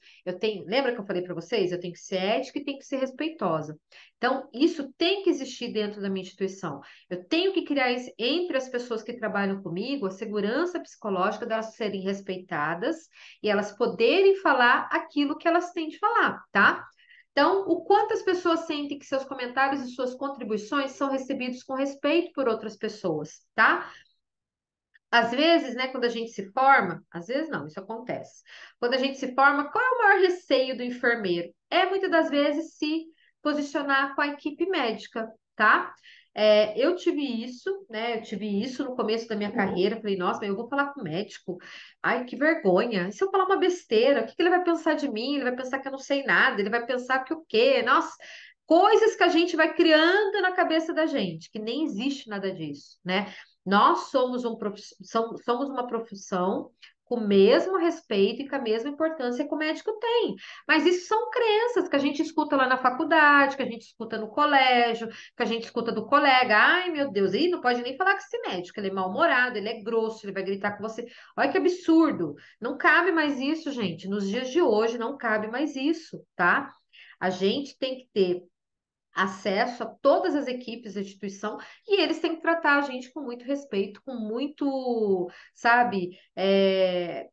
Lembra que eu falei para vocês? Eu tenho que ser ética e tenho que ser respeitosa. Então, isso tem que existir dentro da minha instituição. Eu tenho que criar entre as pessoas que trabalham comigo a segurança psicológica delas serem respeitadas e elas poderem falar aquilo que elas têm de falar, tá? Então, o quanto as pessoas sentem que seus comentários e suas contribuições são recebidos com respeito por outras pessoas, tá? Às vezes, né, quando a gente se forma, às vezes não, isso acontece. Quando a gente se forma, qual é o maior receio do enfermeiro? É muitas das vezes se posicionar com a equipe médica, tá? Eu tive isso, né? Eu tive isso no começo da minha carreira. Falei, nossa, mas eu vou falar com o médico. Ai, que vergonha. E se eu falar uma besteira, o que que ele vai pensar de mim? Ele vai pensar que eu não sei nada, ele vai pensar que o quê? Nossa, coisas que a gente vai criando na cabeça da gente, que nem existe nada disso, né? Nós somos uma profissão com o mesmo respeito e com a mesma importância que o médico tem. Mas isso são crenças que a gente escuta lá na faculdade, que a gente escuta no colégio, que a gente escuta do colega. Ai, meu Deus, e não pode nem falar com esse médico, ele é mal-humorado, ele é grosso, ele vai gritar com você. Olha que absurdo. Não cabe mais isso, gente. Nos dias de hoje não cabe mais isso, tá? A gente tem que ter acesso a todas as equipes da instituição e eles têm que tratar a gente com muito respeito, com muito, sabe,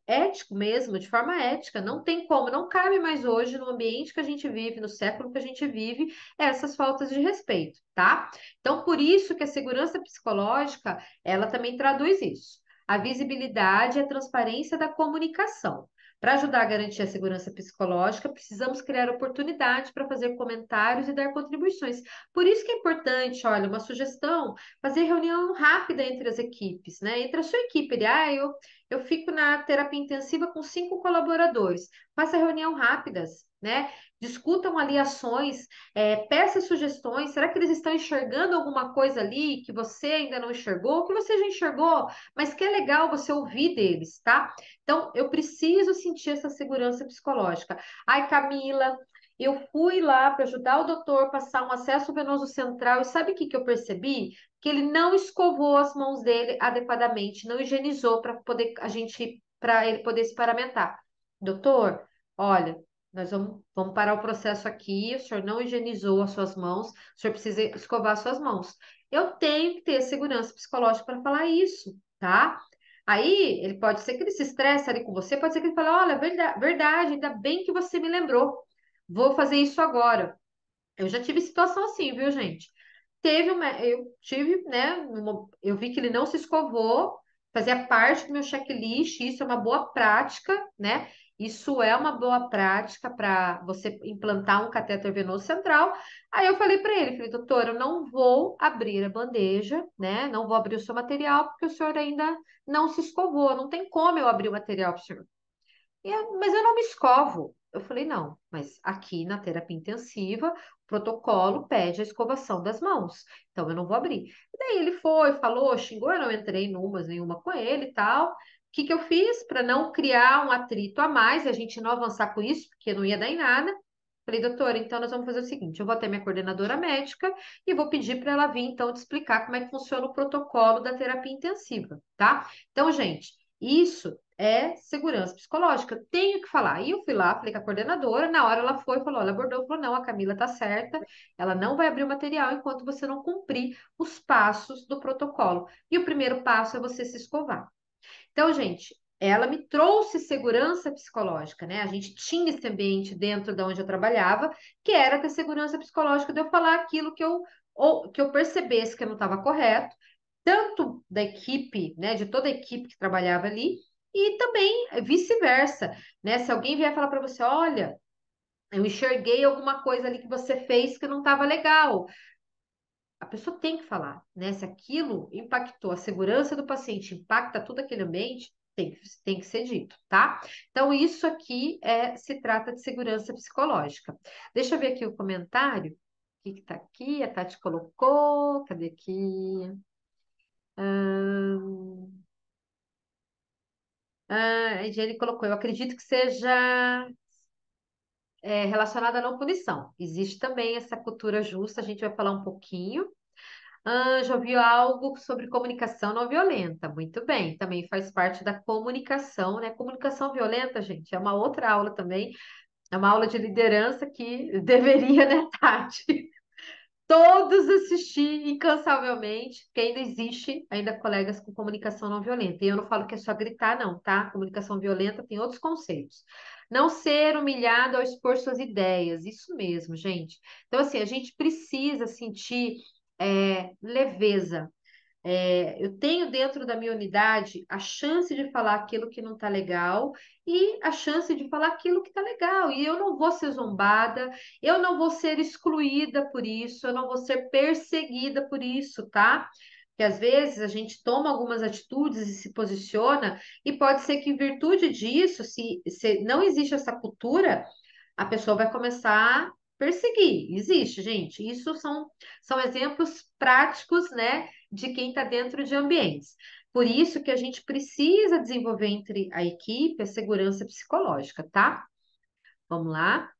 ético mesmo, de forma ética. Não tem como, não cabe mais hoje no ambiente que a gente vive, no século que a gente vive, essas faltas de respeito, tá? Então, por isso que a segurança psicológica, ela também traduz isso. A visibilidade e a transparência da comunicação. Para ajudar a garantir a segurança psicológica, precisamos criar oportunidades para fazer comentários e dar contribuições. Por isso que é importante, olha, uma sugestão, fazer reunião rápida entre as equipes, né? Entre a sua equipe, eu fico na terapia intensiva com 5 colaboradores. Faça reunião rápidas, né? Discutam ali ações, peça sugestões. Será que eles estão enxergando alguma coisa ali que você ainda não enxergou, que você já enxergou, mas que é legal você ouvir deles, tá? Então, eu preciso sentir essa segurança psicológica. Ai, Camila, Eu fui lá para ajudar o doutor a passar um acesso venoso central e sabe o que que eu percebi? Que ele não escovou as mãos dele adequadamente, não higienizou para ele poder se paramentar. Doutor, olha, nós vamos parar o processo aqui, o senhor não higienizou as suas mãos, o senhor precisa escovar as suas mãos. Eu tenho que ter segurança psicológica para falar isso, tá? Aí, ele pode ser que ele se estresse ali com você, pode ser que ele fale, olha, verdade, ainda bem que você me lembrou. Vou fazer isso agora. Eu já tive situação assim, viu, gente? Eu tive, né? Eu vi que ele não se escovou, fazia parte do meu checklist, isso é uma boa prática, né? Isso é uma boa prática para você implantar um catéter venoso central. Aí eu falei, doutor, eu não vou abrir a bandeja, né? Não vou abrir o seu material, porque o senhor ainda não se escovou. Não tem como eu abrir o material para o senhor. Mas eu não me escovo. Eu falei, não, mas aqui na terapia intensiva, o protocolo pede a escovação das mãos. Então eu não vou abrir. E daí ele foi, falou, xingou, eu não entrei nenhuma com ele e tal. O que que eu fiz para não criar um atrito a mais e a gente não avançar com isso, porque não ia dar em nada? Falei, doutora, então nós vamos fazer o seguinte: eu vou até minha coordenadora médica e vou pedir para ela vir, então, te explicar como é que funciona o protocolo da terapia intensiva, tá? Então, gente, isso é segurança psicológica. Tenho que falar. E eu fui lá, falei com a coordenadora, na hora ela foi, falou, ela abordou, falou, não, a Camila tá certa, ela não vai abrir o material enquanto você não cumprir os passos do protocolo. E o primeiro passo é você se escovar. Então, gente, ela me trouxe segurança psicológica, né? A gente tinha esse ambiente dentro de onde eu trabalhava, que era ter segurança psicológica de eu falar aquilo que eu percebesse que não estava correto, tanto da equipe, né, de toda a equipe que trabalhava ali, e também vice-versa, né? Se alguém vier falar para você, olha, eu enxerguei alguma coisa ali que você fez que não estava legal. A pessoa tem que falar, né? Se aquilo impactou a segurança do paciente, impacta todo aquele ambiente, tem que ser dito, tá? Então, isso aqui se trata de segurança psicológica. Deixa eu ver aqui o comentário. O que que tá aqui? A Tati colocou. Cadê aqui? A Jenny colocou. Eu acredito que seja relacionada à não punição. Existe também essa cultura justa, a gente vai falar um pouquinho. Já ouviu algo sobre comunicação não violenta. Muito bem, também faz parte da comunicação, né? Comunicação violenta, gente, é uma outra aula também. É uma aula de liderança que deveria, né, Tati? Todos assistir incansavelmente, porque ainda existe ainda colegas com comunicação não violenta. E eu não falo que é só gritar, não, tá? Comunicação violenta tem outros conceitos. Não ser humilhado ao expor suas ideias, isso mesmo, gente. Então, assim, a gente precisa sentir leveza. Eu tenho dentro da minha unidade a chance de falar aquilo que não está legal e a chance de falar aquilo que está legal. E eu não vou ser zombada, eu não vou ser excluída por isso, eu não vou ser perseguida por isso, tá? Porque às vezes a gente toma algumas atitudes e se posiciona, e pode ser que em virtude disso, se não existe essa cultura, a pessoa vai começar a perseguir. Existe, gente. São exemplos práticos, né? De quem está dentro de ambientes. Por isso que a gente precisa desenvolver entre a equipe a segurança psicológica, tá? Vamos lá.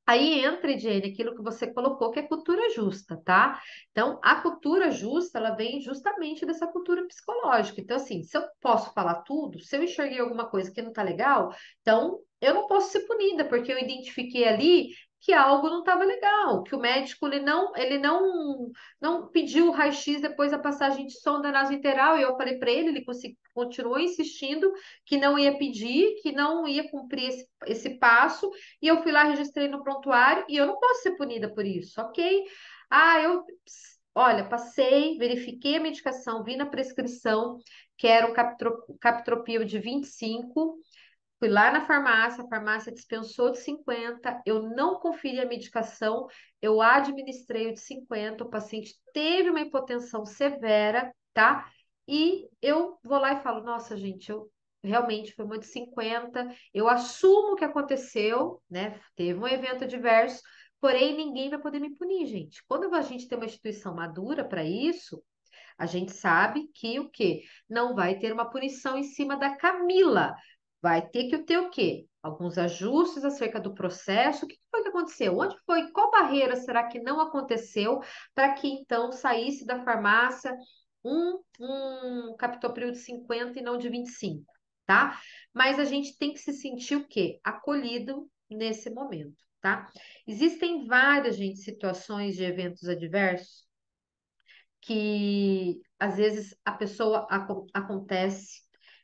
Aí entra, Ediane, aquilo que você colocou, que é cultura justa, tá? Então, a cultura justa, ela vem justamente dessa cultura psicológica. Então, assim, se eu posso falar tudo, se eu enxerguei alguma coisa que não tá legal, então eu não posso ser punida, porque eu identifiquei ali que algo não estava legal, que o médico ele não pediu o raio-x depois da passagem de sonda nasointeral, e eu falei para ele, continuou insistindo que não ia pedir, que não ia cumprir esse passo, e eu fui lá, registrei no prontuário e eu não posso ser punida por isso, ok? Olha, passei, verifiquei a medicação, vi na prescrição que era um captropio de 25. Fui lá na farmácia, a farmácia dispensou de 50, eu não conferi a medicação, eu administrei o de 50, o paciente teve uma hipotensão severa, tá? E eu vou lá e falo, nossa, gente, eu realmente foi uma de 50, eu assumo o que aconteceu, né? Teve um evento adverso, porém ninguém vai poder me punir, gente. Quando a gente tem uma instituição madura para isso, a gente sabe que o quê? Não vai ter uma punição em cima da Camila. Vai ter que ter o quê? alguns ajustes acerca do processo. O que foi que aconteceu? Onde foi? Qual barreira será que não aconteceu para que então saísse da farmácia um captopril de 50 e não de 25, tá? Mas a gente tem que se sentir o quê? Acolhido nesse momento, tá? Existem várias, gente, situações de eventos adversos que às vezes a pessoa acontece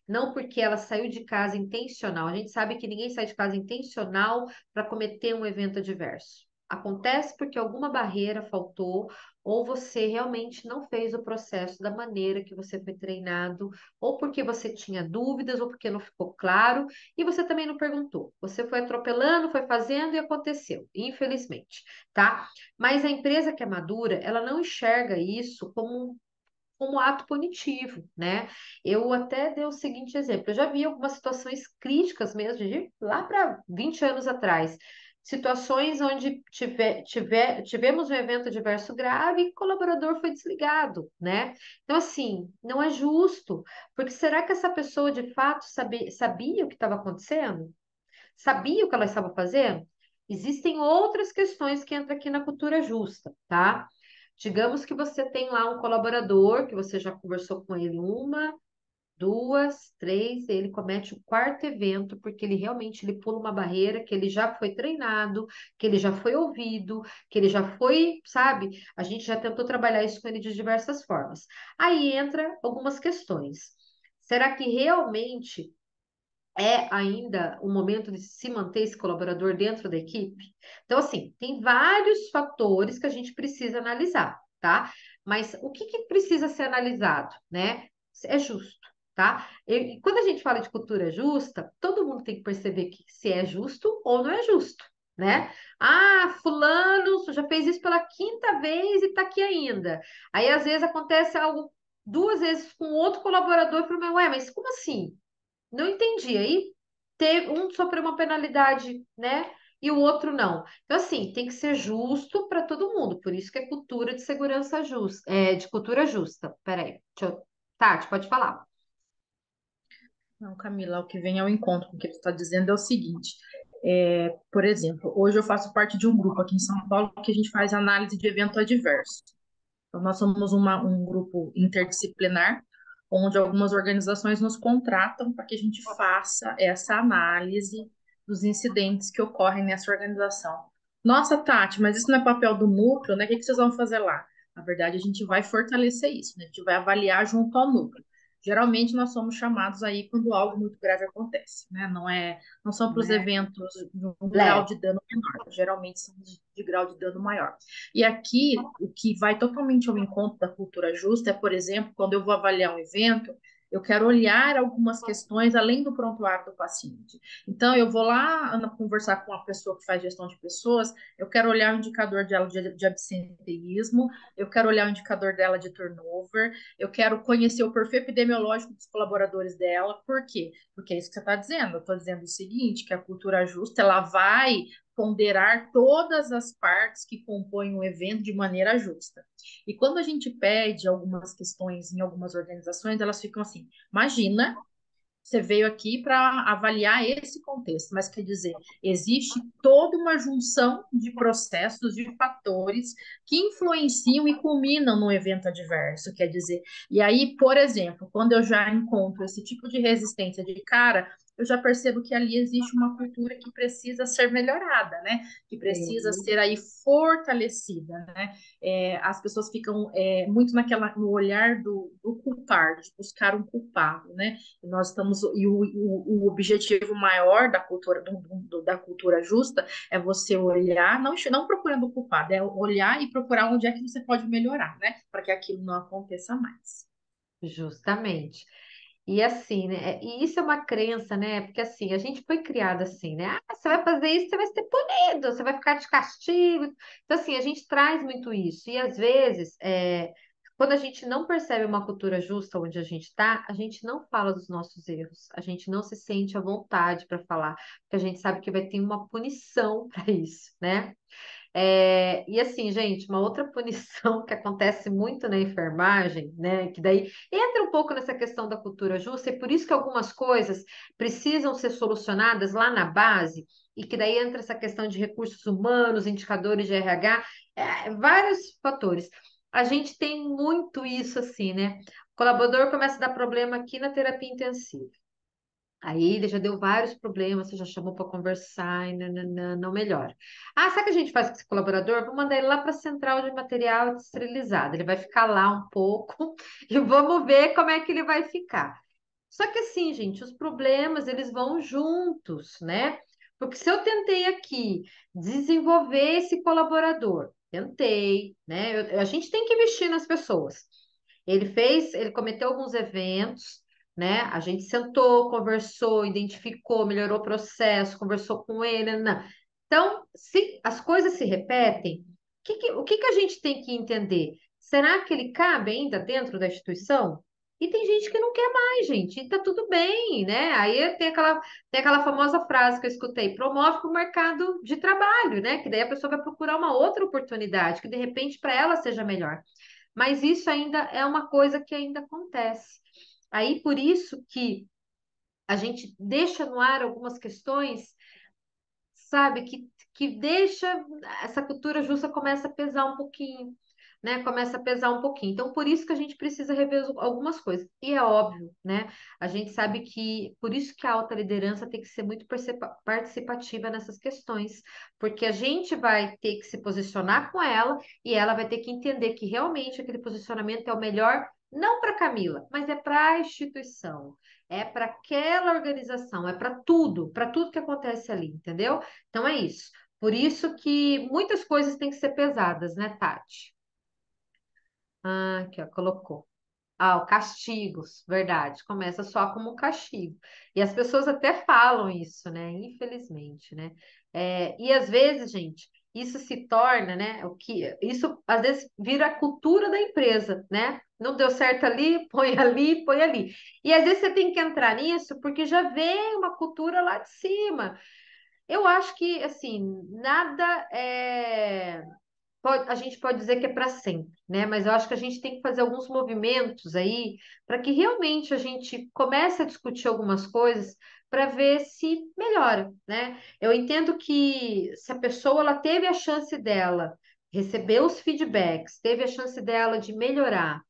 não porque ela saiu de casa intencional. A gente sabe que ninguém sai de casa intencional para cometer um evento adverso. Acontece porque alguma barreira faltou, ou você realmente não fez o processo da maneira que você foi treinado, ou porque você tinha dúvidas, ou porque não ficou claro, e você também não perguntou. Você foi atropelando, foi fazendo e aconteceu, infelizmente, tá? Mas a empresa que é madura, ela não enxerga isso como ato punitivo, né? Eu até dei o seguinte exemplo: eu já vi algumas situações críticas mesmo, de lá para 20 anos atrás. Situações onde tivemos um evento adverso grave e o colaborador foi desligado, né? Então, assim, não é justo, porque será que essa pessoa de fato sabia o que estava acontecendo? Sabia o que ela estava fazendo? Existem outras questões que entram aqui na cultura justa, tá? Digamos que você tem lá um colaborador, que você já conversou com ele uma, duas, três, e ele comete o quarto evento, porque ele realmente ele pula uma barreira que ele já foi treinado, que ele já foi ouvido, que ele já foi, sabe? A gente já tentou trabalhar isso com ele de diversas formas. Aí entra algumas questões. Será que realmente é ainda o momento de se manter esse colaborador dentro da equipe? Então, assim, tem vários fatores que a gente precisa analisar, tá? Mas o que que precisa ser analisado, né? É justo, tá? E quando a gente fala de cultura justa, todo mundo tem que perceber que se é justo ou não é justo, né? Ah, fulano já fez isso pela quinta vez e tá aqui ainda. Aí, às vezes, acontece algo duas vezes com outro colaborador e fala, ué, mas como assim? Não entendi. Aí teve um sofreu uma penalidade, né? E o outro não. Então, assim, tem que ser justo para todo mundo. Por isso que é cultura de segurança justa, de cultura justa. Peraí, Tati, pode falar. Não, Camila, o que vem ao encontro com o que você está dizendo é o seguinte: por exemplo, hoje eu faço parte de um grupo aqui em São Paulo que a gente faz análise de evento adverso. Então, nós somos um grupo interdisciplinar, onde algumas organizações nos contratam para que a gente faça essa análise dos incidentes que ocorrem nessa organização. Nossa, Tati, mas isso não é papel do núcleo, né? O que que vocês vão fazer lá? Na verdade, a gente vai fortalecer isso, né? A gente vai avaliar junto ao núcleo. Geralmente nós somos chamados aí quando algo muito grave acontece, né? Não são para Não os é? eventos de um grau Leve. de dano menor, geralmente são de grau de dano maior. E aqui, o que vai totalmente ao encontro da cultura justa é, por exemplo, quando eu vou avaliar um evento, eu quero olhar algumas questões além do prontuário do paciente. Então, eu vou lá conversar com a pessoa que faz gestão de pessoas, eu quero olhar o indicador dela de absenteísmo, eu quero olhar o indicador dela de turnover, eu quero conhecer o perfil epidemiológico dos colaboradores dela. Por quê? Porque é isso que você está dizendo. Eu estou dizendo o seguinte, que a cultura justa, ela vai ponderar todas as partes que compõem o evento de maneira justa. E quando a gente pede algumas questões em algumas organizações, elas ficam assim: imagina, você veio aqui para avaliar esse contexto, mas quer dizer, existe toda uma junção de processos, de fatores que influenciam e culminam no evento adverso, quer dizer, e aí, por exemplo, quando eu já encontro esse tipo de resistência de cara, eu já percebo que ali existe uma cultura que precisa ser melhorada, né? Que precisa Sim. ser aí fortalecida, né? As pessoas ficam muito no olhar do culpar, de buscar um culpado, né? Nós estamos e o objetivo maior da cultura da cultura justa é você olhar, não procurando o culpado, é olhar e procurar onde é que você pode melhorar, né? Para que aquilo não aconteça mais. Justamente. E assim, né? E isso é uma crença, né? Porque assim, a gente foi criado assim, né? Ah, você vai fazer isso, você vai ser punido, você vai ficar de castigo. Então, assim, a gente traz muito isso. E às vezes, quando a gente não percebe uma cultura justa onde a gente está, a gente não fala dos nossos erros, a gente não se sente à vontade para falar, porque a gente sabe que vai ter uma punição para isso, né? E assim, gente, uma outra punição que acontece muito na enfermagem, né? Que daí entra um pouco nessa questão da cultura justa, e por isso que algumas coisas precisam ser solucionadas lá na base, e que daí entra essa questão de recursos humanos, indicadores de RH, vários fatores. A gente tem muito isso assim, né? O colaborador começa a dar problema aqui na terapia intensiva. Aí ele já deu vários problemas, você já chamou para conversar e nananã, não melhora. Ah, sabe o que a gente faz com esse colaborador? Vou mandar ele lá para a central de material esterilizado. Ele vai ficar lá um pouco e vamos ver como é que ele vai ficar. Só que assim, gente, os problemas eles vão juntos, né? Porque se eu tentei aqui desenvolver esse colaborador, tentei, né? A gente tem que investir nas pessoas. Ele cometeu alguns eventos, né? A gente sentou, conversou, identificou, melhorou o processo, conversou com ele, não. Então, se as coisas se repetem, o que que a gente tem que entender? Será que ele cabe ainda dentro da instituição? E tem gente que não quer mais, gente, e tá tudo bem, né? Aí tem aquela famosa frase que eu escutei: promove para o mercado de trabalho, né? Que daí a pessoa vai procurar uma outra oportunidade, que de repente para ela seja melhor. Mas isso ainda é uma coisa que ainda acontece. Aí por isso que a gente deixa no ar algumas questões, sabe, que deixa essa cultura justa começa a pesar um pouquinho, né? Começa a pesar um pouquinho. Então, por isso que a gente precisa rever algumas coisas. E é óbvio, né? A gente sabe que por isso que a alta liderança tem que ser muito participativa nessas questões, porque a gente vai ter que se posicionar com ela e ela vai ter que entender que realmente aquele posicionamento é o melhor. Não para Camila, mas é para a instituição, é para aquela organização, é para tudo que acontece ali, entendeu? Então é isso. Por isso que muitas coisas têm que ser pesadas, né, Tati? Ah, aqui, ó, colocou. Ah, o castigos, verdade. Começa só como um castigo. E as pessoas até falam isso, né? Infelizmente, né? E às vezes, gente, isso se torna, né? Isso às vezes vira a cultura da empresa, né? Não deu certo ali, põe ali, põe ali. E às vezes você tem que entrar nisso porque já vem uma cultura lá de cima. Eu acho que, assim, nada a gente pode dizer que é para sempre, né? Mas eu acho que a gente tem que fazer alguns movimentos aí para que realmente a gente comece a discutir algumas coisas para ver se melhora, né? Eu entendo que se a pessoa ela teve a chance dela receber os feedbacks, teve a chance dela de melhorar,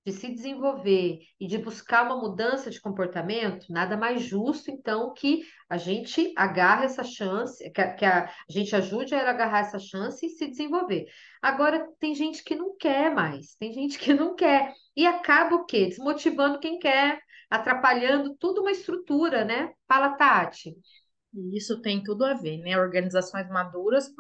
de se desenvolver e de buscar uma mudança de comportamento, nada mais justo, então, que a gente agarre essa chance, que a gente ajude ela a agarrar essa chance e se desenvolver. Agora, tem gente que não quer mais, tem gente que não quer, e acaba o quê? Desmotivando quem quer, atrapalhando toda uma estrutura, né? Fala, Tati. E isso tem tudo a ver, né? Organizações maduras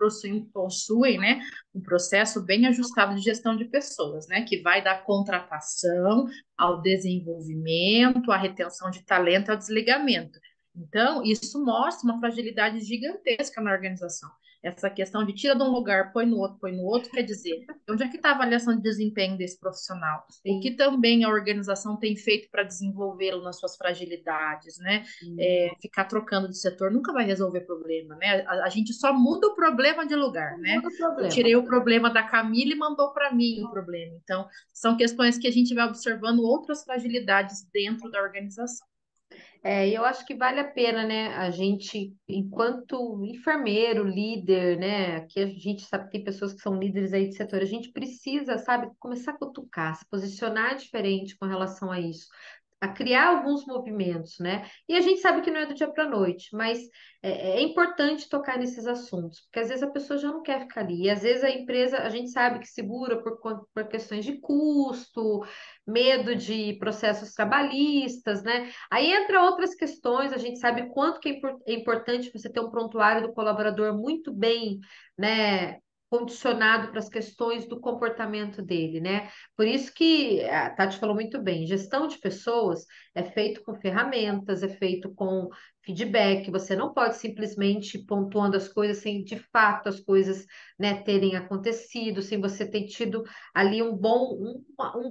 possuem, né, um processo bem ajustado de gestão de pessoas, né? Que vai da contratação ao desenvolvimento, à retenção de talento, ao desligamento. Então, isso mostra uma fragilidade gigantesca na organização. Essa questão de tira de um lugar, põe no outro, quer dizer, onde é que está a avaliação de desempenho desse profissional? O que Sim. também a organização tem feito para desenvolvê-lo nas suas fragilidades, né? Ficar trocando de setor nunca vai resolver problema, né? A gente só muda o problema de lugar, Não né? muda o Eu problema. tirei o problema da Camila e mandou para mim o problema. Então, são questões que a gente vai observando outras fragilidades dentro da organização. E eu acho que vale a pena, né? A gente, enquanto enfermeiro, líder, né? Aqui a gente sabe que tem pessoas que são líderes aí de setor, a gente precisa, sabe, começar a cutucar, se posicionar diferente com relação a isso, a criar alguns movimentos, né? E a gente sabe que não é do dia para a noite, mas é importante tocar nesses assuntos, porque às vezes a pessoa já não quer ficar ali, e às vezes a empresa, a gente sabe que segura por questões de custo, medo de processos trabalhistas, né? Aí entra outras questões, a gente sabe quanto que é importante você ter um prontuário do colaborador muito bem, né, condicionado para as questões do comportamento dele, né? Por isso que a Tati falou muito bem, gestão de pessoas é feito com ferramentas, é feito com feedback, você não pode simplesmente ir pontuando as coisas sem de fato as coisas, né, terem acontecido, sem você ter tido ali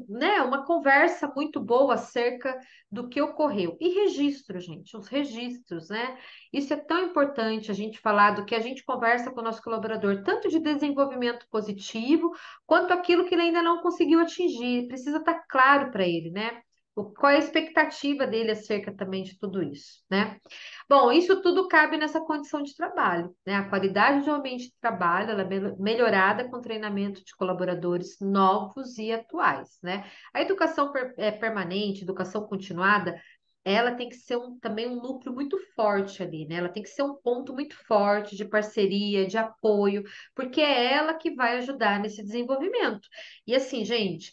né, uma conversa muito boa acerca do que ocorreu. E registro, gente, os registros, né? Isso é tão importante a gente falar do que a gente conversa com o nosso colaborador, tanto de desenvolvimento positivo, quanto aquilo que ele ainda não conseguiu atingir. Precisa estar claro para ele, né? Qual é a expectativa dele acerca também de tudo isso, né? Bom, isso tudo cabe nessa condição de trabalho, né? A qualidade do ambiente de trabalho, ela é melhorada com treinamento de colaboradores novos e atuais, né? A educação permanente, educação continuada, ela tem que ser também um núcleo muito forte ali, né? Ela tem que ser um ponto muito forte de parceria, de apoio, porque é ela que vai ajudar nesse desenvolvimento. E assim, gente,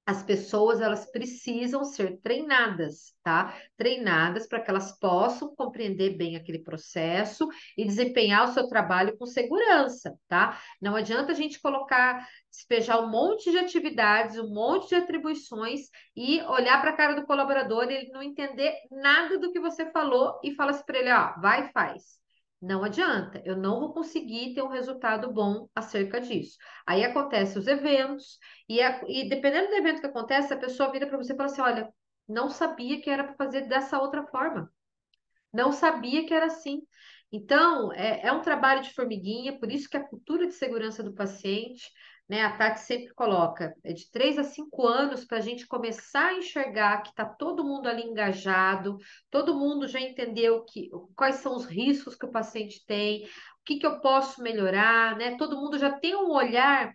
as pessoas elas precisam ser treinadas, tá? Treinadas para que elas possam compreender bem aquele processo e desempenhar o seu trabalho com segurança, tá? Não adianta a gente colocar, despejar um monte de atividades, um monte de atribuições e olhar para a cara do colaborador e ele não entender nada do que você falou e fala assim para ele, ó, vai e faz. Não adianta, eu não vou conseguir ter um resultado bom acerca disso. Aí acontecem os eventos, e dependendo do evento que acontece, a pessoa vira para você e fala assim: olha, não sabia que era para fazer dessa outra forma. Não sabia que era assim. Então, é um trabalho de formiguinha, por isso que a cultura de segurança do paciente, né, a Tati sempre coloca, é de 3 a 5 anos para a gente começar a enxergar que está todo mundo ali engajado, todo mundo já entendeu quais são os riscos que o paciente tem, o que que eu posso melhorar, né? Todo mundo já tem um olhar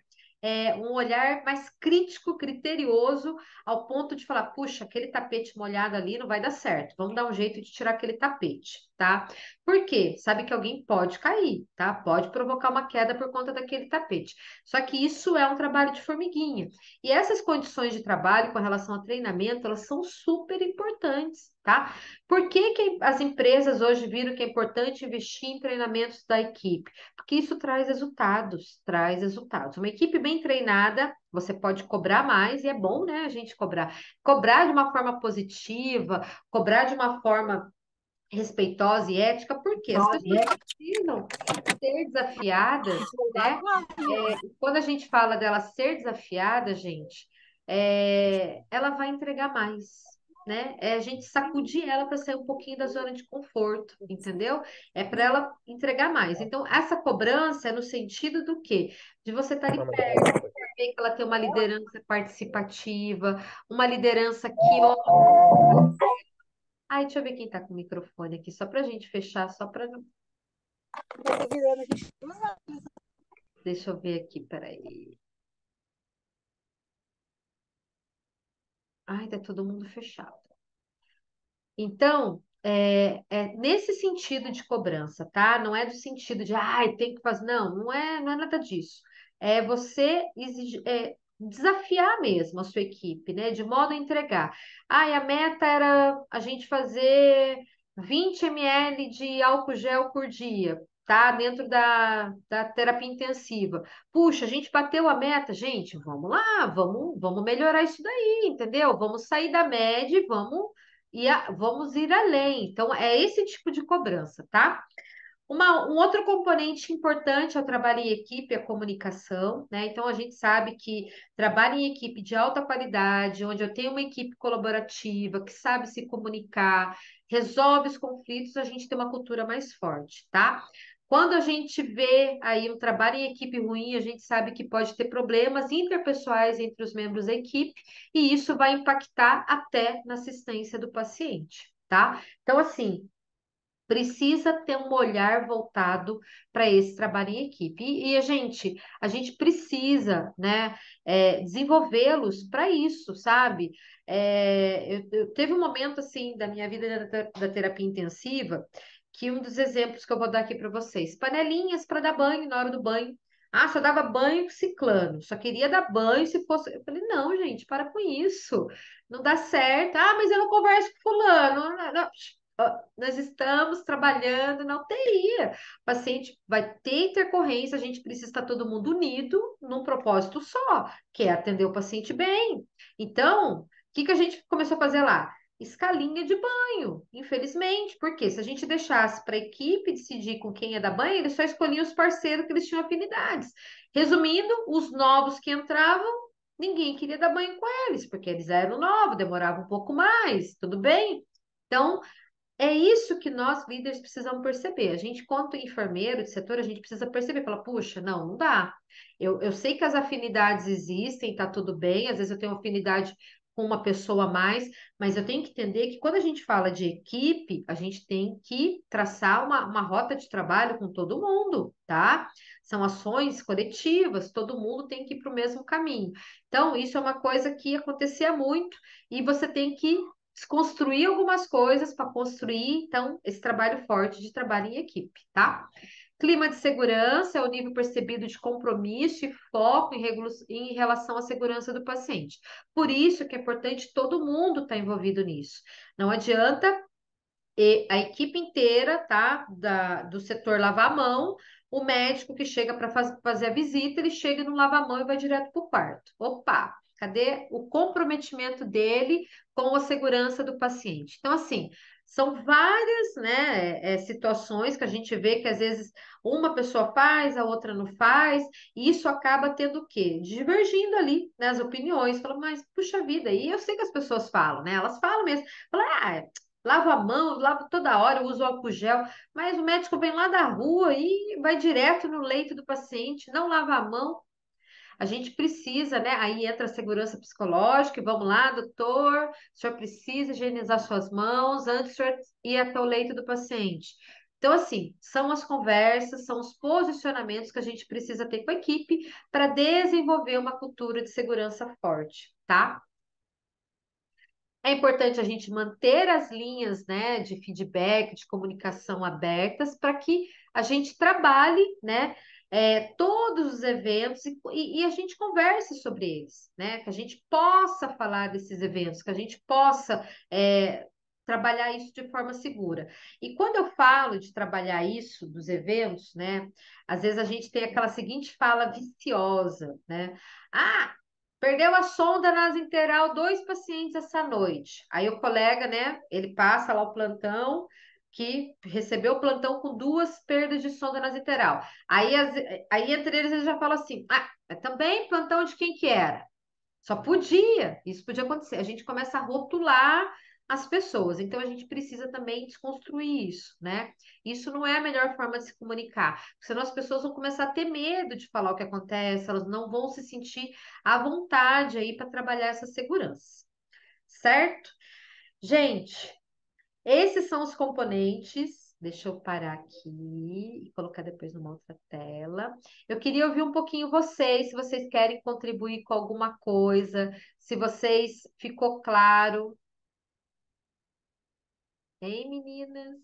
mais crítico, criterioso, ao ponto de falar, puxa, aquele tapete molhado ali não vai dar certo. Vamos dar um jeito de tirar aquele tapete, tá? Por quê? Sabe que alguém pode cair, tá? Pode provocar uma queda por conta daquele tapete. Só que isso é um trabalho de formiguinha. E essas condições de trabalho com relação ao treinamento, elas são super importantes, tá? Por que que as empresas hoje viram que é importante investir em treinamentos da equipe? Porque isso traz resultados, traz resultados. Uma equipe bem treinada, você pode cobrar mais, e é bom, né, a gente cobrar. Cobrar de uma forma positiva, cobrar de uma forma respeitosa e ética, porque as pessoas precisam ser desafiadas, né? Quando a gente fala dela ser desafiada, gente, ela vai entregar mais, né? É a gente sacudir ela para sair um pouquinho da zona de conforto, entendeu? É para ela entregar mais. Então, essa cobrança é no sentido do quê? De você estar ali perto, saber que ela tem uma liderança participativa, uma liderança que, ó, ai, deixa eu ver quem está com o microfone aqui, só para a gente fechar, só para. Deixa eu ver aqui, peraí. Ai, tá todo mundo fechado. Então, é nesse sentido de cobrança, tá? Não é do sentido de, ai, tem que fazer. Não, não é nada disso. É você desafiar mesmo a sua equipe, né? De modo a entregar. Ai, a meta era a gente fazer 20 ml de álcool gel por dia, tá? Dentro da terapia intensiva. Puxa, a gente bateu a meta, gente, vamos lá, vamos melhorar isso daí, entendeu? Vamos sair da média e vamos ir além. Então, é esse tipo de cobrança, tá? Um outro componente importante ao trabalho em equipe é a comunicação, né? Então, a gente sabe que trabalho em equipe de alta qualidade, onde eu tenho uma equipe colaborativa, que sabe se comunicar, resolve os conflitos, a gente tem uma cultura mais forte, tá? Quando a gente vê aí um trabalho em equipe ruim, a gente sabe que pode ter problemas interpessoais entre os membros da equipe, e isso vai impactar até na assistência do paciente, tá? Então, assim, precisa ter um olhar voltado para esse trabalho em equipe. A gente precisa, né, desenvolvê-los para isso, sabe? Teve um momento, assim, da minha vida da terapia intensiva, que um dos exemplos que eu vou dar aqui para vocês, panelinhas para dar banho na hora do banho. Ah, só dava banho com ciclano, só queria dar banho se fosse. Eu falei, não, gente, para com isso, não dá certo. Ah, mas eu não converso com fulano. Não, não. Nós estamos trabalhando na UTI. O paciente vai ter intercorrência, a gente precisa estar todo mundo unido num propósito só, que é atender o paciente bem. Então, o que que a gente começou a fazer lá? Escalinha de banho, infelizmente, porque se a gente deixasse para a equipe decidir com quem ia dar banho, eles só escolhiam os parceiros que eles tinham afinidades. Resumindo, os novos que entravam, ninguém queria dar banho com eles, porque eles eram novos, demorava um pouco mais, tudo bem? Então, é isso que nós líderes precisamos perceber. A gente, quanto enfermeiro de setor, a gente precisa perceber, falar, puxa, não dá. Eu sei que as afinidades existem, tá tudo bem, às vezes eu tenho afinidade com uma pessoa a mais, mas eu tenho que entender que quando a gente fala de equipe, a gente tem que traçar uma rota de trabalho com todo mundo, tá? São ações coletivas, todo mundo tem que ir para o mesmo caminho. Então, isso é uma coisa que acontecia muito e você tem que desconstruir algumas coisas para construir, então, esse trabalho forte de trabalho em equipe, tá? Clima de segurança é o nível percebido de compromisso e foco em relação à segurança do paciente. Por isso que é importante todo mundo estar envolvido nisso. Não adianta a equipe inteira, tá, do setor lavar a mão, o médico que chega para fazer a visita, ele chega no lava a mão e vai direto para o quarto. Opa, cadê o comprometimento dele com a segurança do paciente? Então, assim, são várias, né, situações que a gente vê que às vezes uma pessoa faz, a outra não faz, e isso acaba tendo o quê? Divergindo ali, né, as opiniões. Fala, mas puxa vida, e eu sei que as pessoas falam, né? Elas falam mesmo. Fala, lavo a mão, lavo toda hora, uso álcool gel, mas o médico vem lá da rua e vai direto no leito do paciente, não lava a mão. A gente precisa, né? Aí entra a segurança psicológica, vamos lá, doutor, o senhor precisa higienizar suas mãos antes do senhor ir até o leito do paciente. Então, assim, são as conversas, são os posicionamentos que a gente precisa ter com a equipe para desenvolver uma cultura de segurança forte, tá? É importante a gente manter as linhas, né, de feedback, de comunicação abertas para que a gente trabalhe, né, todos os eventos e a gente converse sobre eles, né, que a gente possa falar desses eventos, que a gente possa trabalhar isso de forma segura. E quando eu falo de trabalhar isso dos eventos, né, às vezes a gente tem aquela seguinte fala viciosa, né? Ah, perdeu a sonda nasointeral, 2 pacientes essa noite. Aí o colega, né, ele passa lá o plantão, que recebeu o plantão com 2 perdas de sonda nasointeral. Aí entre eles ele já fala assim, mas também plantão de quem que era? Só podia, isso podia acontecer. A gente começa a rotular as pessoas, então a gente precisa também desconstruir isso, né? Isso não é a melhor forma de se comunicar, porque senão as pessoas vão começar a ter medo de falar o que acontece, elas não vão se sentir à vontade aí para trabalhar essa segurança, certo? Gente, esses são os componentes. Deixa eu parar aqui e colocar depois numa outra tela. Eu queria ouvir um pouquinho vocês, se vocês querem contribuir com alguma coisa, se vocês ficou claro. Hein, meninas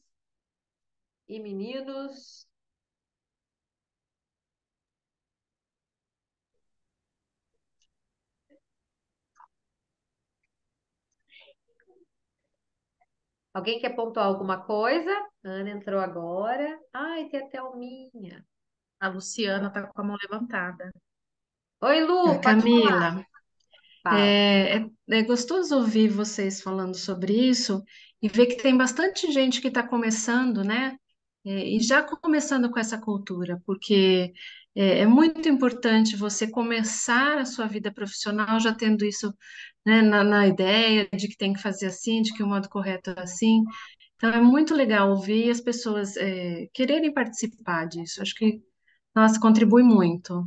e meninos? Alguém quer pontuar alguma coisa? Ana entrou agora. Ai, tem até o minha. A Luciana está com a mão levantada. Oi, Lu, pode falar. Camila, Fala. é gostoso ouvir vocês falando sobre isso e ver que tem bastante gente que está começando, né? E já começando com essa cultura, porque é muito importante você começar a sua vida profissional já tendo isso, né, na ideia de que tem que fazer assim, de que o modo correto é assim. Então é muito legal ouvir as pessoas quererem participar disso. Acho que, nossa, contribui muito.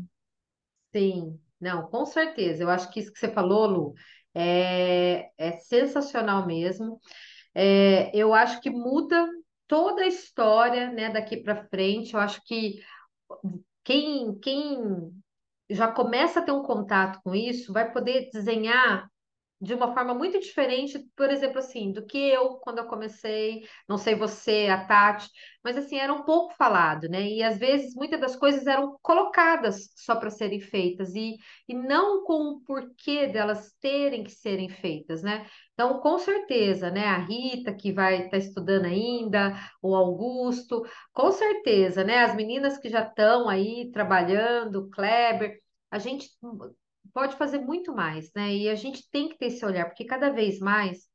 Sim, não, com certeza. Eu acho que isso que você falou, Lu, é sensacional mesmo. Eu acho que muda toda a história, né, daqui para frente. Eu acho que quem já começa a ter um contato com isso vai poder desenhar de uma forma muito diferente, por exemplo, assim, do que eu quando eu comecei, não sei você, a Tati, mas assim, era um pouco falado, né? E às vezes muitas das coisas eram colocadas só para serem feitas e não com o porquê delas terem que serem feitas, né? Então, com certeza, né? A Rita, que vai estar estudando ainda, o Augusto, com certeza, né? As meninas que já estão aí trabalhando, o Kleber, a gente pode fazer muito mais, né? E a gente tem que ter esse olhar, porque cada vez mais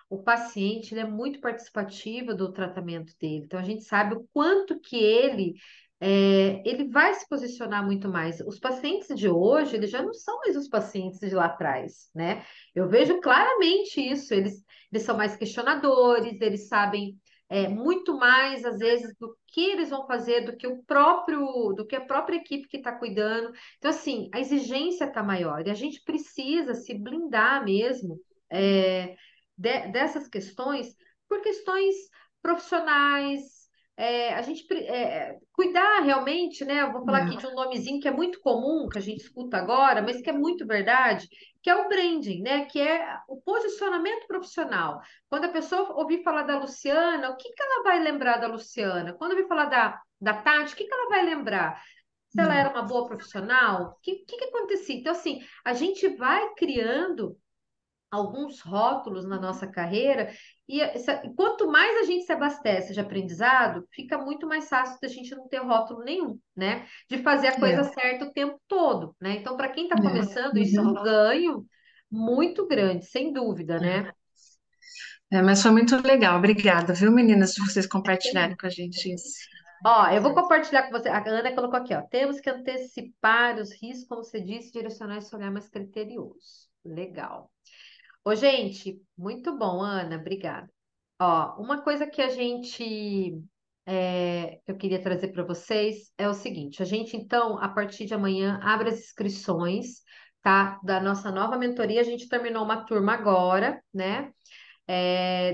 o paciente ele é muito participativo do tratamento dele. Então a gente sabe o quanto que ele vai se posicionar muito mais. Os pacientes de hoje, eles já não são mais os pacientes de lá atrás, né? Eu vejo claramente isso. Eles são mais questionadores, eles sabem. muito mais, às vezes, do que eles vão fazer, do que a própria equipe que está cuidando. Então, assim, a exigência está maior e a gente precisa se blindar mesmo é, dessas questões por questões profissionais. A gente cuidar realmente, né? Eu vou falar aqui de um nomezinho que é muito comum, que a gente escuta agora, mas que é muito verdade, que é o branding, né? Que é o posicionamento profissional. Quando a pessoa ouvir falar da Luciana, o que que ela vai lembrar da Luciana? Quando ouvir falar da Tati, o que que ela vai lembrar? Se ela era uma boa profissional, o que acontecia? Então, assim, a gente vai criando alguns rótulos na nossa carreira, e quanto mais a gente se abastece de aprendizado, fica muito mais fácil da gente não ter rótulo nenhum, né? De fazer a coisa É, certa o tempo todo, né? Então, para quem está é. começando, isso é um ganho muito grande, sem dúvida, né? Mas foi muito legal. Obrigada, viu, meninas, de vocês compartilharem com a gente isso. Ó, eu vou compartilhar com você. A Ana colocou aqui, ó. Temos que antecipar os riscos, como você disse, direcionar esse olhar mais criterioso. Legal. Ô, gente, muito bom, Ana. Obrigada. Ó, uma coisa que eu queria trazer para vocês é o seguinte: a gente, então, a partir de amanhã, abre as inscrições, tá? Da nossa nova mentoria. A gente terminou uma turma agora, né?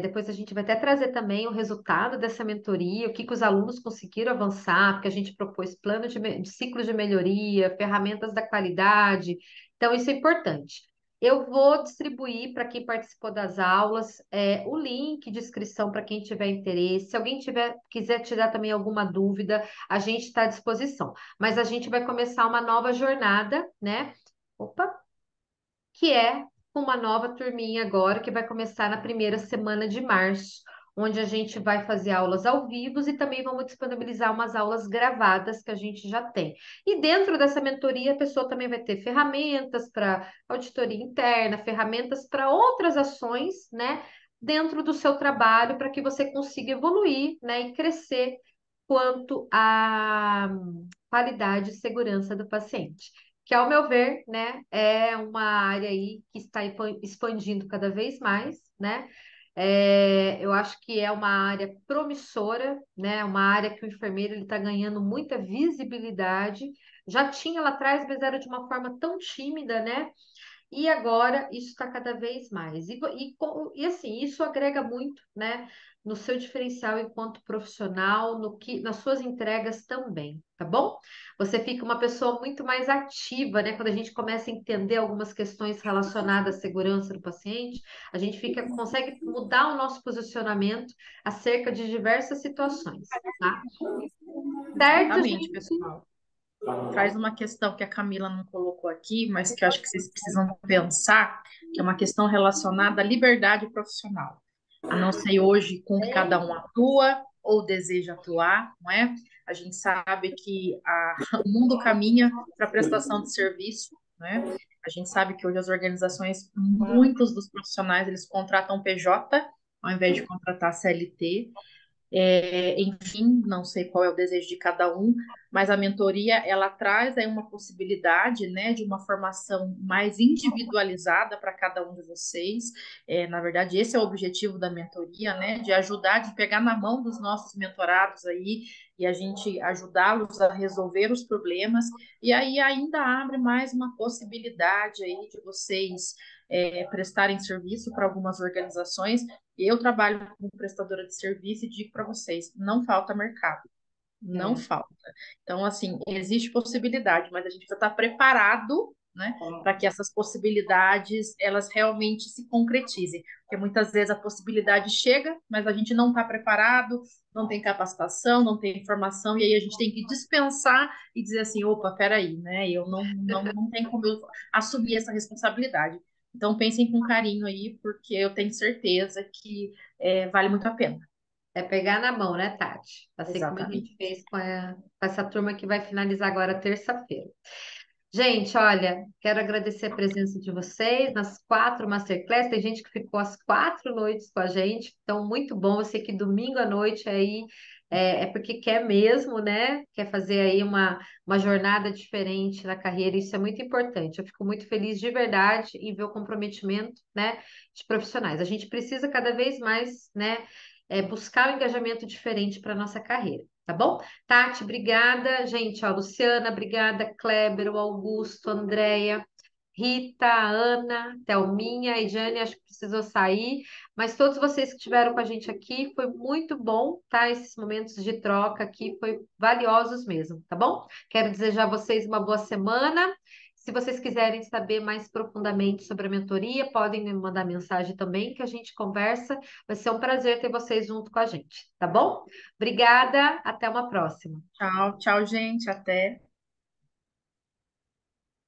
Depois a gente vai até trazer também o resultado dessa mentoria, o que que os alunos conseguiram avançar, porque a gente propôs plano de ciclo de melhoria, ferramentas da qualidade. Então, isso é importante. Eu vou distribuir para quem participou das aulas o link de inscrição para quem tiver interesse. Se alguém quiser tirar também alguma dúvida, a gente está à disposição. Mas a gente vai começar uma nova jornada, né? Opa! Que é uma nova turminha agora, que vai começar na primeira semana de março, onde a gente vai fazer aulas ao vivo e também vamos disponibilizar umas aulas gravadas que a gente já tem. E dentro dessa mentoria, a pessoa também vai ter ferramentas para auditoria interna, ferramentas para outras ações, né? Dentro do seu trabalho, para que você consiga evoluir, né, e crescer quanto à qualidade e segurança do paciente, que, ao meu ver, né, é uma área aí que está expandindo cada vez mais, né? Eu acho que é uma área promissora, né? Uma área que o enfermeiro ele está ganhando muita visibilidade. Já tinha lá atrás, mas era de uma forma tão tímida, né? E agora isso está cada vez mais. E assim, isso agrega muito, né, no seu diferencial enquanto profissional, nas suas entregas também, tá bom? Você fica uma pessoa muito mais ativa, né? Quando a gente começa a entender algumas questões relacionadas à segurança do paciente, a gente consegue mudar o nosso posicionamento acerca de diversas situações, tá? Certo, Exatamente, gente? pessoal. Traz uma questão que a Camila não colocou aqui, mas que eu acho que vocês precisam pensar, que é uma questão relacionada à liberdade profissional. Eu não sei hoje com que cada um atua ou deseja atuar, não é? A gente sabe que o mundo caminha para a prestação de serviço, né? A gente sabe que hoje as organizações, muitos dos profissionais, eles contratam PJ ao invés de contratar CLT. Enfim, não sei qual é o desejo de cada um, mas a mentoria ela traz aí uma possibilidade, né, de uma formação mais individualizada para cada um de vocês. Na verdade, esse é o objetivo da mentoria, né, de ajudar, de pegar na mão dos nossos mentorados aí e a gente ajudá-los a resolver os problemas. E aí ainda abre mais uma possibilidade aí de vocês prestarem serviço para algumas organizações. Eu trabalho como prestadora de serviço e digo para vocês, não falta mercado, não É. falta. Então, assim, existe possibilidade, mas a gente precisa estar preparado, né, para que essas possibilidades elas realmente se concretizem. Porque muitas vezes a possibilidade chega, mas a gente não está preparado, não tem capacitação, não tem informação, e aí a gente tem que dispensar e dizer assim, opa, peraí, né, eu não tenho como eu assumir essa responsabilidade. Então pensem com carinho aí, porque eu tenho certeza que vale muito a pena. É pegar na mão, né, Tati? Assim como a gente Exatamente. fez com essa turma que vai finalizar agora terça-feira. Gente, olha, quero agradecer a presença de vocês nas 4 Masterclass. Tem gente que ficou as 4 noites com a gente, então muito bom. Eu sei que domingo à noite aí é porque quer mesmo, né? Quer fazer aí uma jornada diferente na carreira. Isso é muito importante. Eu fico muito feliz de verdade em ver o comprometimento, né, de profissionais. A gente precisa cada vez mais, né? buscar um engajamento diferente para nossa carreira, tá bom? Tati, obrigada. Gente, ó, Luciana, obrigada. Kleber, o Augusto, Andréia. Rita, Ana, Thelminha e Jane, acho que precisou sair, mas todos vocês que estiveram com a gente aqui, foi muito bom, tá? Esses momentos de troca aqui foi valiosos mesmo, tá bom? Quero desejar a vocês uma boa semana. Se vocês quiserem saber mais profundamente sobre a mentoria, podem me mandar mensagem também, que a gente conversa. Vai ser um prazer ter vocês junto com a gente, tá bom? Obrigada, até uma próxima. Tchau, tchau, gente. Até.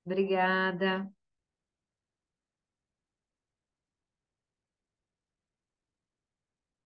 Obrigada.